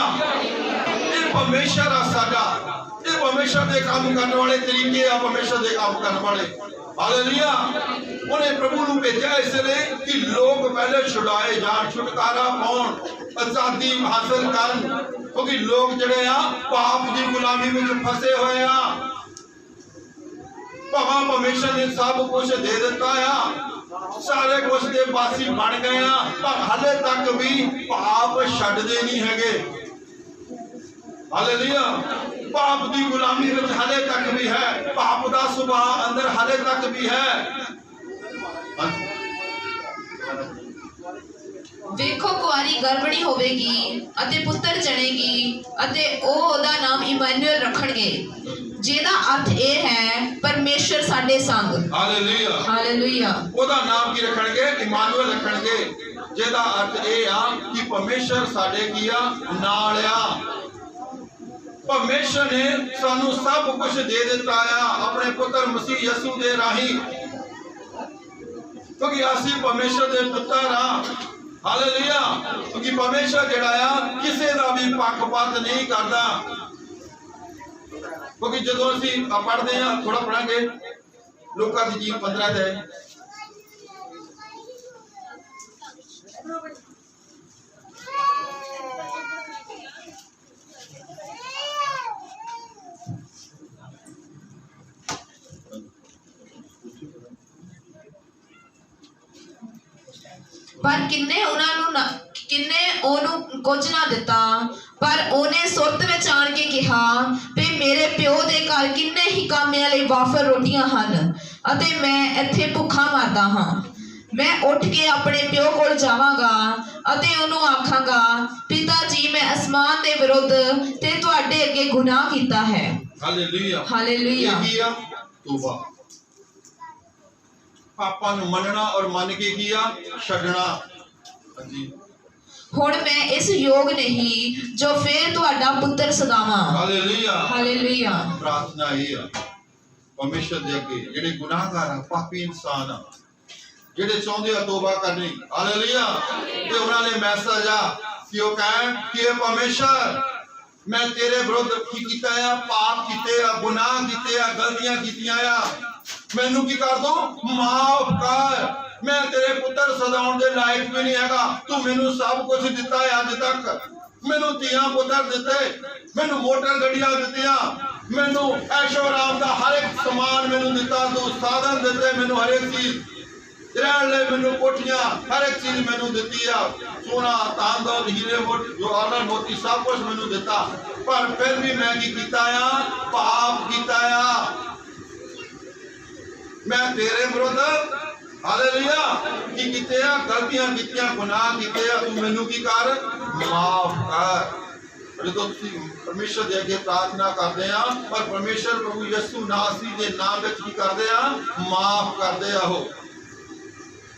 ये परमेश्वर आ साडा, ये परमेश्वर दे काम करने वाले तरीके आ, परमेश्वर दे काम करने वाले। हालेलुया। उन्हें प्रभु ने भेजा इसलिए कि लोग पहले छुड़ाए जान, छुटकारा पाउण, आजादी हासिल करन, क्योंकि लोग जड़े आ पाप की गुलामी में फंसे हुए आ। भावा परमेश्वर ने सब कुछ दे दिता है, सारे कुछ के बासी बन गए हैं, पर हाले तक भी पाप छड्डदे नहीं हैगे। हालेलुया। पाप की गुलामी में हाले तक भी है, पाप का सुभाव अंदर हाले तक भी है। ਵੇਖੋ ਕੁਆਰੀ ਗਰਭਣੀ ਹੋਵੇਗੀ ਅਤੇ ਪੁੱਤਰ ਜਣੇਗੀ ਅਤੇ ਉਹ ਉਹਦਾ ਨਾਮ ਇਮਾਨੁਅਲ ਰੱਖਣਗੇ, ਜਿਹਦਾ ਅਰਥ ਇਹ ਹੈ ਪਰਮੇਸ਼ਰ ਸਾਡੇ ਸੰਗ। ਹਾਲੇਲੂਇਆ। ਹਾਲੇਲੂਇਆ। ਉਹਦਾ ਨਾਮ ਕੀ ਰੱਖਣਗੇ? ਇਮਾਨੁਅਲ ਰੱਖਣਗੇ, ਜਿਹਦਾ ਅਰਥ ਇਹ ਆ ਕਿ ਪਰਮੇਸ਼ਰ ਸਾਡੇ ਕੀ ਆ? ਨਾਲ ਆ। परमेश्वर ने सानू सब कुछ दे दिता है अपने पुत्र मसीह यसू दे राही, क्योंकि असी परमेश्वर दे पुत्र हाँ। हालेलुया। क्योंकि परमेश्वर जिहड़ा आ किसी का भी पक्षपात नहीं करता। क्योंकि जो असी पढ़ते हैं थोड़ा पढ़ांगे लूका दी जी 15 दे पर किन्ने ओनू कुछ ना दिता, पर ओने सुरत विच आण के कहा भी मेरे प्यो दे घर किन्ने ही कामियां लई वाफर रोटियां हन अते मैं इत्थे भुखा मरदा हां। मैं उठ के अपने प्यो कोल जावांगा अते ओनू आखांगा पिता जी मैं आसमान दे विरुद्ध ते तुहाडे अगे गुनाह कीता है। हालेलुया। हालेलुया। तौबा पापा नु मनना और मन के किया छड़ना। जी हुण मैं इस योग नहीं जो फिर तुहाडा पुत्र सदावां। हालेलुया। हालेलुया। प्रार्थना ये है परमेश्वर दे अगे जेडे गुनाहगार हैं पापी इंसान हैं जेडे चाहते हैं तौबा करनी। हालेलुया। ते उन्हां ने मैसेज आ कि वो कहें कि हे परमेश्वर मैं तेरे विरुद्ध की कीता है, पाप कीते आ, गुनाह कीते आ, गलतियां कीतियां आ, मैनू की कर दो, माफ कर। मैं तेरे पुत्र सदाउण दे लायक भी नहीं हैगा, तू मैनू सब कुछ दिता है अज तक, मैनू धीआं पुत्र दिते, मैनू मोटर गड्डियां दित्तियां, मैनू ऐशो आराम दा हर एक समान मैनू दिता, तू साधन दिते, मैनू हर एक चीज रहने ले, मैनू कोठियां हर एक चीज मैनू दिती आ, सोना धान दौलत हीरे जवाहरात मोती सब कुछ मैनू दिता, पर फिर भी मैं की कीता आ, पाप कीता आ, मैं तेरे विरुद्ध हालेलुया की कीते आ, गलतियां कीतियां, गुनाह कीते आ, तू मैनू की कर, माफ कर। जो परमेश्वर दे अगे प्रार्थना करते हैं और परमेश्वर प्रभु यीशु नासरी के नाम में की करते हैं, माफ करते हो,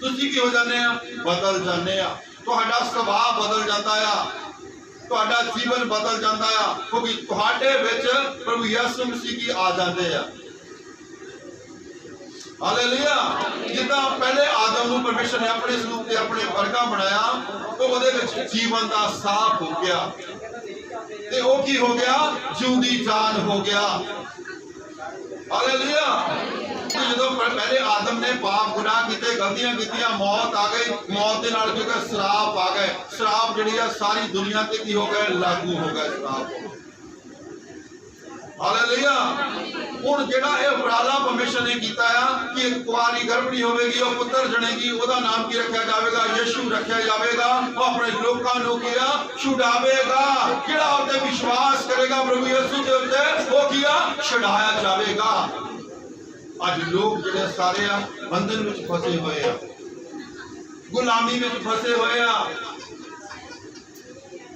तुसी की हो जाने बदल जाने, तुहाडा सुभाव बदल जाता है, तुहाडा जीवन बदल जाता है, क्योंकि तुहाडे विच प्रभु यीशु मसीह की आ जाते हैं। हालेलुया। जिदा पहले आदम को परमेश्वर ने अपने स्वरूप से अपने वर्गा बनाया, तो वो जीवन का साफ हो गया, ते वो की हो गया, जिंदी जान हो गया। हालेलुया। जो पहले आदम ने पाप गुनाह किए, गलतियां कीतियां, मौत आ गई, मौत के नाल जो श्राप आ गए, श्राप जिहड़ी है सारी दुनिया ते की हो गए, लागू हो गए श्राप। हालेलुया। हुण जिहड़ा ये उपराला परमेश्वर ने कीता है कि एक कुआरी गर्भणी होवेगी, वो पुत्र जनेगी, ओदा नाम की रखा जाएगा, यीशु रखा जाएगा, वो अपने लोकां नूं किया छुड़ावेगा, जिहड़ा उते विश्वास करेगा प्रभु यीशु दे उत्ते, वो किया छुड़ाया जाएगा। आज लोग जिहड़े सारे बंधन विच फसे हुए आ, गुलामी विच फसे हुए आ,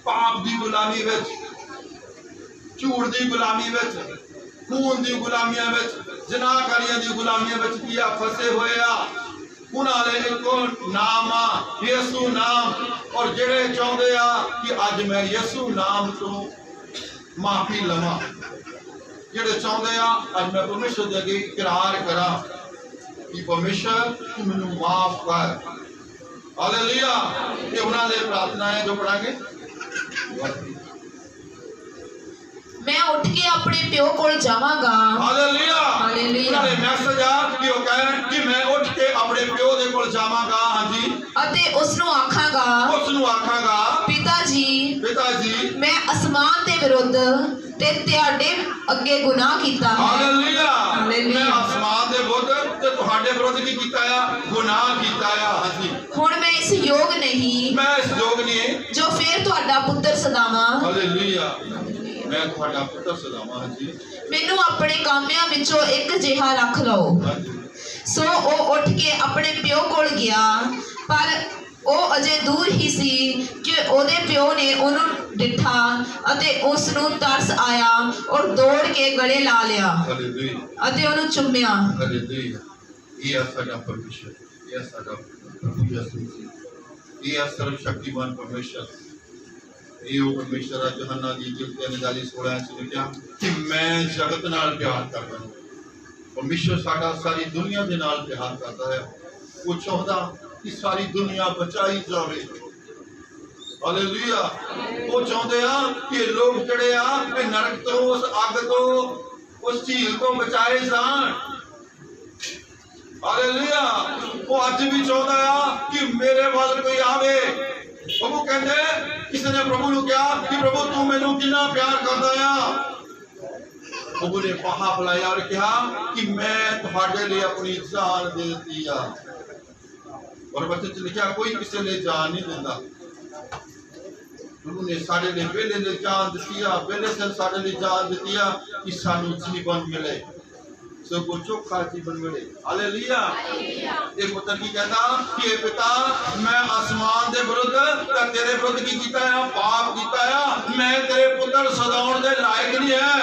पाप दी गुलामी विच, झूठ दी गुलामी विच, खून दी गुलामियां विच, जनाकारियां दी गुलामियां विच किया फसे हुए आ। उन्हां दे इको नाम आ यीशु नाम, और जिहड़े चाहुंदे आ कि अज मैं यीशु नाम तो माफी लवां, जिहड़े चाहुंदे आ अज मैं परमेश्वर दे अगे इकरार करा कि परमेश्वर तू मैनू माफ कर। हालेलुया। ये उन्हां दे प्रार्थना है जो पढ़ांगे। मैं उठ के अपने प्यो कोल जावांगा। हालेलुया। हालेलुया। मैसेज आ कि वो कहे कि मैं उठ के अपने प्यो दे कोल जावांगा। हां जी। अते उसनु आखांगा, उसनु आखांगा, पिता जी मैं आसमान दे विरुद्ध ते तुहाडे अगे गुनाह कीता है। हालेलुया। हालेलुया। मैं आसमान दे विरुद्ध ते तुहाडे विरुद्ध की कीता है, गुनाह कीता है। हां जी। हुण मैं इस योग नहीं, मैं इस योग नहीं जो फिर तुहाडा पुत्र सदावां। हालेलुया। मैं तुहाडा पुत्र सदावां। हां जी। मैनू अपने कामियां विचों एक जिहा रख लो। हां जी। सो ओ उठ के अपने प्यो कोल गया, पर ओ अजे दूर ही सी कि ओदे प्यो ने ओनू डिठा अते उस नू तरस आया और दौड़ के गले ला लिया अते ओनू चुम्मिया। हालेलुया। ये साडा परमेश्वर, ये साडा प्रभु यीशु मसीह, ये सर्वशक्तिमान परमेश्वर, ये वो परमेश्वर है यूहन्ना दी 3:16 च लिखा कि मैं जगत नाल प्यार करदा हूं। परमेश्वर साडा सारी दुनिया दे नाल प्यार करता है, वो चाहता कि सारी दुनिया बचाई जावे। हालेलुया। वो चाहते हैं कि लोग जड़े आ नरक तो, उस अग तो, उस झील तो बचाए जान। हालेलुया। वो अज भी चाहता है कि मेरे वाल कोई आवे। प्रभु कहते, किसी ने प्रभु ने कहा कि प्रभु तू मैनू कितना प्यार करता है। प्रभु ने पहा बुलाया और कहा कि मैं तुम्हारे लिए अपनी जान दे दी है। और बच्चे च लिखा कोई किसी ने जान नहीं देता। प्रभु ने साढ़े लिए वेले ने जान दी है, वेले से साढ़े लिए जान दी है कि सानू जीवन मिले, सबको चोखा जीवन मिले। हालेलुया। एक पुत्र की कहता कि पिता मैं आसमान दे विरुद्ध तेरे विरुद्ध की कीता है, पाप कीता है, मैं तेरे पुत्र सदाउण दे लायक नहीं है,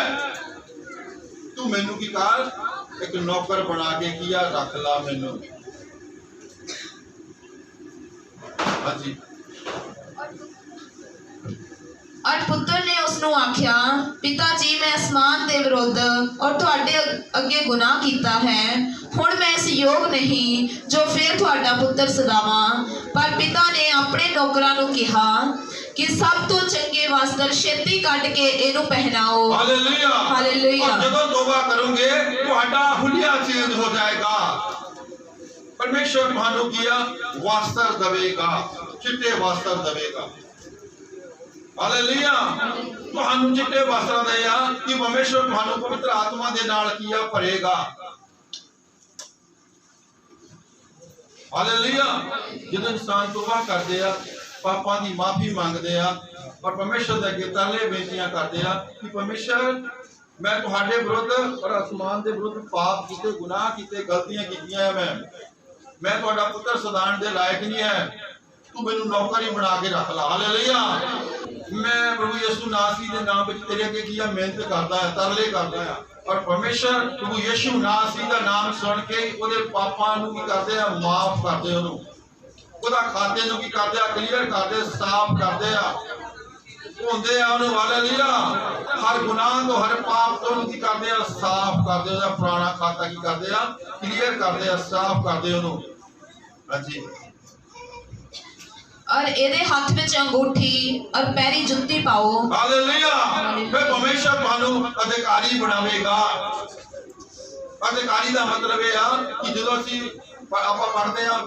तू मैनू की कर एक नौकर बना के किया रख ला मैनू। हाँ जी। और पुत्र ने उसनु आख्या, पिता जी मैं आसमान दे विरुद्ध और तुहाडे अगे गुनाह कीता है, ਹੁਣ ਮੈਂ ਇਸ ਯੋਗ ਨਹੀਂ ਜੋ ਫਿਰ ਤੁਹਾਡਾ ਪੁੱਤਰ ਸਦਾਵਾਂ। ਪਰ ਪਿਤਾ ਨੇ ਆਪਣੇ ਨੌਕਰਾਂ ਨੂੰ ਕਿਹਾ ਕਿ ਸਭ ਤੋਂ ਚੰਗੇ ਵਸਤਰ ਛੇਤੀ ਕੱਢ ਕੇ ਇਹਨੂੰ ਪਹਿਨਾਓ। हालेलुया। हालेलुया। और जब तौबा करोगे ਤੁਹਾਡਾ ਹੁਲੀਆ ਚੇਂਜ ਹੋ ਜਾਏਗਾ। परमेश्वर ਤੁਹਾਨੂੰ ਕੀਆ ਵਸਤਰ ਦੇਵੇਗਾ, ਚਿੱਟੇ ਵਸਤਰ ਦੇਵੇਗਾ। ਹਾਲੇਲੂਇਆ। ਤੁਹਾਨੂੰ ਚਿੱਟੇ ਵਸਤਰ ਦੇਇਆ ਕਿ ਪਰਮੇਸ਼ਰ ਤੁਹਾਨੂੰ ਪਵਿੱਤਰ ਆਤਮਾ ਦੇ ਨਾਲ ਕੀਆ ਭਰੇਗਾ। ਹਾਲੇਲੂਇਆ। ਜਦੋਂ ਇਨਸਾਨ ਤੌਬਾ ਕਰਦੇ ਆ, ਪਾਪਾਂ ਦੀ ਮਾਫੀ ਮੰਗਦੇ ਆ ਔਰ ਪਰਮੇਸ਼ਰ ਦੇ ਅੱਗੇ ਤਰਲੇ ਬੇਨਤੀਆਂ ਕਰਦੇ ਆ ਕਿ ਪਰਮੇਸ਼ਰ ਮੈਂ ਤੁਹਾਡੇ ਵਿਰੁੱਧ ਔਰ ਅਸਮਾਨ ਦੇ ਵਿਰੁੱਧ ਪਾਪ ਕੀਤੇ, ਗੁਨਾਹ ਕੀਤੇ, ਗਲਤੀਆਂ ਕੀਤੀਆਂ। ਮੈਂ ਤੁਹਾਡਾ ਪੁੱਤਰ ਸਦਾਨ ਦੇ ਲਾਇਕ ਨਹੀਂ ਹੈ, ਤੂੰ ਮੈਨੂੰ ਨੌਕਰ ਹੀ ਬਣਾ ਕੇ ਰੱਖ ਲਾ। ਹਾਲੇਲੂਇਆ। ਮੈਂ ਪ੍ਰਭੂ ਯਿਸੂ ਨਾਸੀ ਦੇ ਨਾਮ ਵਿੱਚ ਤੇਰੇ ਅੱਗੇ ਕੀਆ ਮਿਹਨਤ ਕਰਦਾ ਹੈ, ਤਰਲੇ ਕਰਦਾ ਹੈ ਔਰ ਪਰਮੇਸ਼ਰ ਪ੍ਰਭੂ ਯਿਸੂ ਨਾਸੀ ਦਾ ਨਾਮ ਸੁਣ ਕੇ ਉਹਦੇ ਪਾਪਾਂ ਨੂੰ ਕੀ ਕਰਦੇ ਆ, ਮਾਫ ਕਰਦੇ, ਉਹਨੂੰ ਉਹਦਾ ਖਾਤੇ ਨੂੰ ਕੀ ਕਰਦੇ ਆ, ਕਲੀਅਰ ਕਰਦੇ, ਸਾਫ਼ ਕਰਦੇ ਆ, ਧੋਂਦੇ ਆ ਉਹਨੂੰ। ਹਾਲੇਲੂਇਆ। ਹਰ ਗੁਨਾਹ ਤੋਂ, ਹਰ ਪਾਪ ਤੋਂ ਉਹਨੂੰ ਕੀ ਕਰਦੇ ਆ, ਸਾਫ਼ ਕਰਦੇ, ਉਹਦਾ ਪੁਰਾਣਾ ਖਾਤਾ ਕੀ ਕਰਦੇ ਆ, ਕਲੀਅਰ ਕਰਦੇ ਆ, ਸਾਫ਼ ਕਰਦੇ ਉਹਨੂੰ। ਹਾਂਜੀ। और ਇਹਦੇ ਹੱਥ ਵਿੱਚ ਅੰਗੂਠੀ और ਪੈਰੀ ਜੁੱਤੀ ਪਾਓ। ਹਾਲੇਲੂਇਆ। ਫਿਰ ਪਰਮੇਸ਼ਰ ਤੁਹਾਨੂੰ ਅਧਿਕਾਰੀ ਬਣਾਵੇਗਾ। ਅਧਿਕਾਰੀ ਦਾ ਮਤਲਬ ਇਹ ਆ ਕਿ ਜਦੋਂ ਅਸੀਂ ਆਪਾਂ ਪੜ੍ਹਦੇ ਆ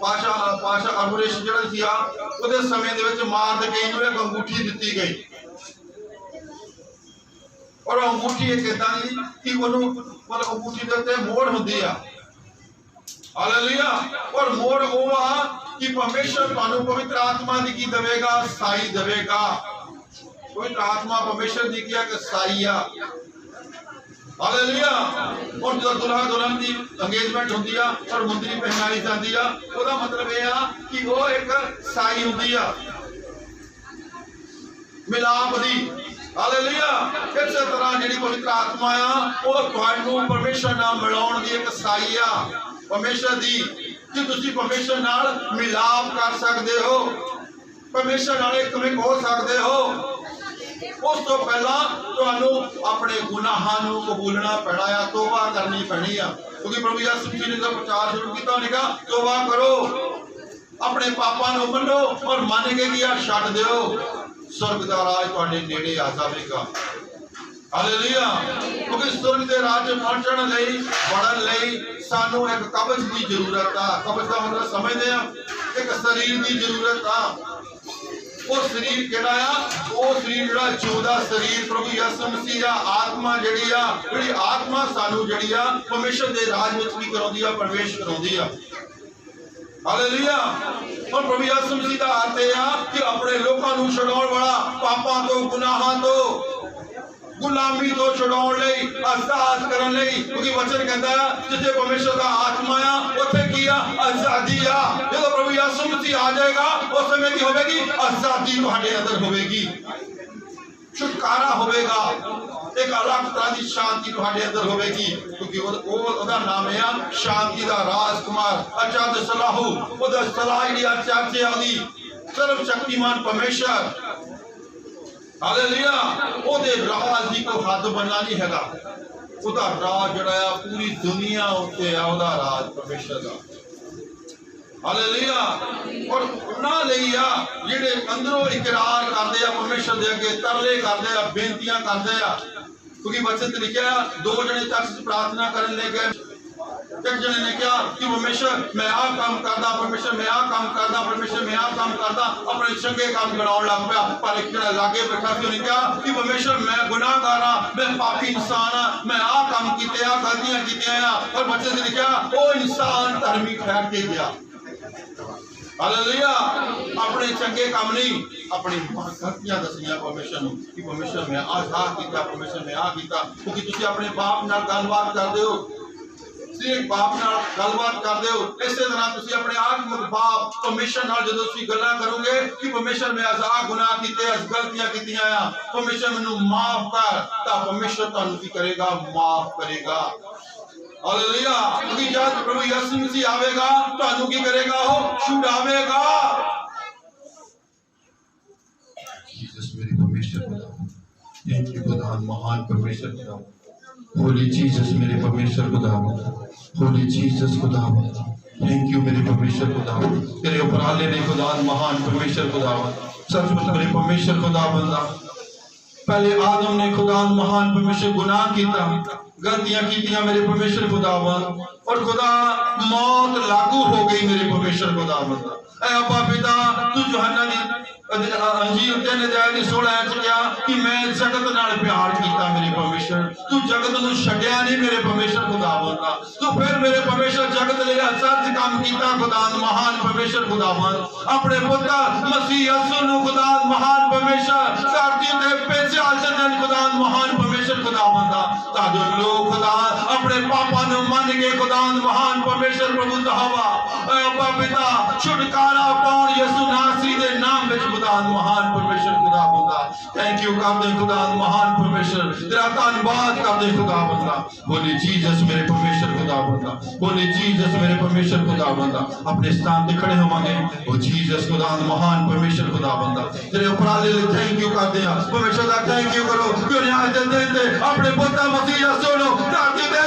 ਪਾਸ਼ਾ ਅਰਬੁਰੇਸ਼ ਜਿਹੜਾ ਸੀ ਉਹਦੇ ਸਮੇਂ ਦੇ ਵਿੱਚ ਮਾਰਦਕਈ ਨੂੰ ਇੱਕ ਅੰਗੂਠੀ ਦਿੱਤੀ ਗਈ ਔਰ ਅੰਗੂਠੀ ਇੱਕ ਏਦਾਂ ਦੀ ਕਿ ਉਹਨੂੰ ਮਤਲਬ ਅੰਗੂਠੀ ਦੇ ਉੱਤੇ ਮੋਹਰ ਹੁੰਦੀ ਆ। ਹਾਲੇਲੂਇਆ। ਔਰ ਮੋਹਰ ਉਹ ਆ ਕਿ ਪਰਮੇਸ਼ਰ ਤੁਹਾਨੂੰ ਪਵਿੱਤਰ ਆਤਮਾ ਦੀ ਕੀ ਦੇਵੇਗਾ, ਸਾਈ ਦੇਵੇਗਾ। ਪਵਿੱਤਰ ਆਤਮਾ ਪਰਮੇਸ਼ਰ ਦੀ ਕੀ ਆ ਕਿ ਸਾਈ ਆ। ਹਾਲੇਲੂਇਆ। ਔਰ ਜਦੋਂ ਦੁल्हा दुल्हन ਦੀ ਅੰਗੇਜਮੈਂਟ ਹੁੰਦੀ ਆ ਔਰ ਮੁੰਦਰੀ ਪਹਿਨਾਈ ਜਾਂਦੀ ਆ, ਉਹਦਾ ਮਤਲਬ ਇਹ ਆ ਕਿ ਉਹ ਇੱਕ ਸਾਈ ਹੁੰਦੀ ਆ ਮਿਲਾਪ ਦੀ। ਹਾਲੇਲੂਇਆ। ਇਸੇ ਤਰ੍ਹਾਂ ਜਿਹੜੀ ਪਵਿੱਤਰ ਆਤਮਾ ਆ ਉਹ ਤੁਹਾਨੂੰ ਪਰਮੇਸ਼ਰ ਨਾਲ ਮਿਲਾਉਣ ਦੀ ਇੱਕ ਸਾਈ ਆ ਪਰਮੇਸ਼ਰ ਦੀ, ਕਿ ਤੁਸੀਂ ਪਰਮੇਸ਼ਰ ਨਾਲ ਮਿਲਾਪ ਕਰ ਸਕਦੇ ਹੋ, ਪਰਮੇਸ਼ਰ ਨਾਲ ਇੱਕ ਹੋ ਸਕਦੇ ਹੋ। ਉਸ ਤੋਂ ਪਹਿਲਾਂ ਤੁਹਾਨੂੰ ਆਪਣੇ ਗੁਨਾਹਾਂ ਨੂੰ ਕਬੂਲਣਾ ਪੈਣਾ ਆ, ਤੋਬਾ ਕਰਨੀ ਪੈਣੀ ਆ, ਕਿਉਂਕਿ ਪ੍ਰਭੂ ਯਿਸੂ ਮਸੀਹ ਨੇ ਜੋ ਪ੍ਰਚਾਰ ਸ਼ੁਰੂ ਕੀਤਾ ਉਹਨੇ ਕਿਹਾ ਤੋਬਾ ਕਰੋ, ਆਪਣੇ ਪਾਪਾਂ ਨੂੰ ਮੰਨੋ ਔਰ ਮੰਨ ਕੇ ਕੀ ਆ ਛੱਡ ਦਿਓ, स्वर्ग का राज ਤੁਹਾਡੇ ਨੇੜੇ ਆ ਜਾਵੇਗਾ। ਹਾਲੇਲੂਇਆ। ਕਿਉਂਕਿ स्वर्ग ਦੇ ਰਾਜ ਪਹੁੰਚਣ ਲਈ, ਵੜਨ ਲਈ ਸਾਨੂੰ ਇੱਕ ਕਬਜ਼ ਦੀ ਜ਼ਰੂਰਤ ਆ। ਕਬਜ਼ ਦਾ ਮਤਲਬ ਸਮਝਦੇ ਆ, ਇੱਕ ਸਰੀਰ ਦੀ ਜ਼ਰੂਰਤ ਆ। ਉਹ ਸਰੀਰ ਕਿਹੜਾ ਆ? ਉਹ ਸਰੀਰ ਜਿਹੜਾ ਜਿਉਂਦਾ ਸਰੀਰ ਪ੍ਰਭੂ ਯਿਸੂ ਮਸੀਹ ਆ, ਆਤਮਾ ਜਿਹੜੀ ਆ, ਜਿਹੜੀ ਆਤਮਾ ਸਾਨੂੰ ਜਿਹੜੀ ਆ ਪਰਮੇਸ਼ਰ ਦੇ ਰਾਜ ਵਿੱਚ ਵੀ ਕਰਾਉਂਦੀ ਆ, ਪ੍ਰਵੇਸ਼ ਕਰਾਉਂਦੀ ਆ। ਹਾਲੇਲੂਇਆ। और प्रभु यीशु मसीह का अर्थ है कि अपने लोगों को छुड़ाने वाला, पापों तो, गुनाहों तो, गुलामी तो छुड़ाने लई, आजाद करने लई, क्योंकि वचन कहता है जिथे परमेश्वर का आत्मा है उथे किया आजादी आ। जब प्रभु यीशु मसीह आ जाएगा उस समय की होगी आजादी तुम्हारे अंदर होगी, छुटकारा होगा, एक अलग तरह की शांति तुम्हारे अंदर होगी, क्योंकि ਉਹਦਾ ਨਾਮ ਹੈ ਸ਼ਾਂਤੀ ਦਾ ਰਾਜਕੁਮਾਰ, ਅਚਾਦ ਸਲਾਹੂ, ਉਹਦਾ ਸਲਾਹ ਜਿਹੜੀ ਚਾਚੇ ਆਦੀ ਸਰਵ ਸ਼ਕਤੀਮਾਨ ਪਰਮੇਸ਼ਰ। ਹਾਲੇਲੂਇਆ। ਉਹਦੇ ਰਾਜ ਦੀ ਕੋਈ ਹੱਦ ਬੰਨਾ ਨਹੀਂ ਹੈਗਾ। ਉਹਦਾ ਰਾਜ ਜਿਹੜਾ ਆ ਪੂਰੀ ਦੁਨੀਆ ਉੱਤੇ ਆ, ਉਹਦਾ ਰਾਜ ਪਰਮੇਸ਼ਰ ਦਾ। ਹਾਲੇਲੂਇਆ। ਔਰ ਉਹਨਾਂ ਲਈ ਆ ਜਿਹੜੇ ਅੰਦਰੋਂ ਇਕਰਾਰ ਕਰਦੇ ਆ, ਪਰਮੇਸ਼ਰ ਦੇ ਅੱਗੇ ਤਰਲੇ ਕਰਦੇ ਆ, ਬੇਨਤੀਆਂ ਕਰਦੇ ਆ, क्योंकि वचन में लिखा है दो जने चर्च से प्रार्थना करने ले गए, एक जने ने कहा कि परमेश्वर मैं आ काम करदा, परमेश्वर मैं आ काम करदा, परमेश्वर मैं आ काम करदा, अपने चंगे काम बनाउण लग पिया। पर एक जने लागे बैठा सी उन्हें कहा कि परमेश्वर मैं गुनाहगार हां, मैं पापी इंसान हां, मैं आ काम कीते आ गलतियां कीतियां आ। और वचन में लिखा ओ इंसान धर्मी ठहर के गया। हालेलुया। अपने चंगे काम नहीं, अपनी गलतियां दसियां परमेश्वर ਨੂੰ कि परमेश्वर मैं आ कीता, परमेश्वर मैं आ कीता, क्योंकि तुसी अपने बाप नाल गलबात करदे हो, सिर्फ बाप नाल गलबात करदे हो। इसे तरह तुसी अपने आत्मिक बाप परमेश्वर नाल जदों तुसी गल्लां करोगे कि परमेश्वर मैं आ गुनाह कीते, अस गलतियां कीतियां आ, परमेश्वर मैनू माफ कर, तां परमेश्वर तुहानू की करेगा, माफ करेगा। हालेलुया। क्योंकि जब प्रभु यीशु मसीह आवेगा तुहानू की करेगा, वो छुड़ावेगा। जीसस मेरे परमेश्वर खुदा, थैंक यू खुदा, महान परमेश्वर खुदा, होली जीसस मेरे परमेश्वर खुदावंद, होली जीसस खुदावंद, थैंक यू मेरे परमेश्वर खुदावंद, तेरे उपराले ने खुदावंद महान परमेश्वर खुदावंद, सचमुच मेरे परमेश्वर खुदावंद। पहले आदम ने खुदावंद महान परमेश्वर गुनाह किया, गलतियां कीतियां मेरे परमेश्वर खुदावंद, और खुदा मौत लागू हो गई मेरे परमेश्वर खुदावंद। ऐ अब्बा पिता, तू यूहन्ना दी अंजील 3 अध्याय ਦੀ 16 ਚ ਕਿਹਾ कि मैं जगत नाल प्यार किया मेरे परमेश्वर, तू जगत ਨੂੰ ਛੱਡਿਆ नहीं मेरे परमेश्वर खुदावंद। तू फिर मेरे परमेश्वर जगत ਲਈ सच काम किया खुदावंद महान परमेश्वर खुदावंद, अपने पुत्र मसीह यीशु ਨੂੰ खुदावंद महान परमेश्वर धरती ਤੇ ਭੇਜਿਆ ਸੱਜਣ खुदावंद महान परमेश्वर खुदावंद, ਤਾਂ ਜੋ ਲੋਕ खुदा अपने पापां ਨੂੰ ਮੰਨ ਕੇ खुदावंद महान परमेश्वर प्रभु तहवा ऐ अब्बा पिता छुटकारा पाउण यीशु नासरी ਦੇ नाम ਵਿੱਚ खुदावंद महान परमेश्वर खुदावंद। थैंक यू करदे खुदावंद महान परमेश्वर, तेरा धन्यवाद करदे खुदावंद। बोले जीसस मेरे परमेश्वर खुदावंद, बोले जीसस मेरे परमेश्वर खुदावंद। अपने स्थान ते खड़े होवांगे, ओ जीसस खुदावंद महान परमेश्वर खुदावंद, तेरे उपराले ਲਈ थैंक यू करदे आ परमेश्वर ਦਾ थैंक यू करो कि ਉਹਨੇ ਅੱਜ ਦੇ ਦਿਨ ਤੇ ਆਪਣੇ ਪੁੱਤਰ ਮਸੀਹ ਯਿਸੂ ਨੂੰ ਧਰਤੀ ਤੇ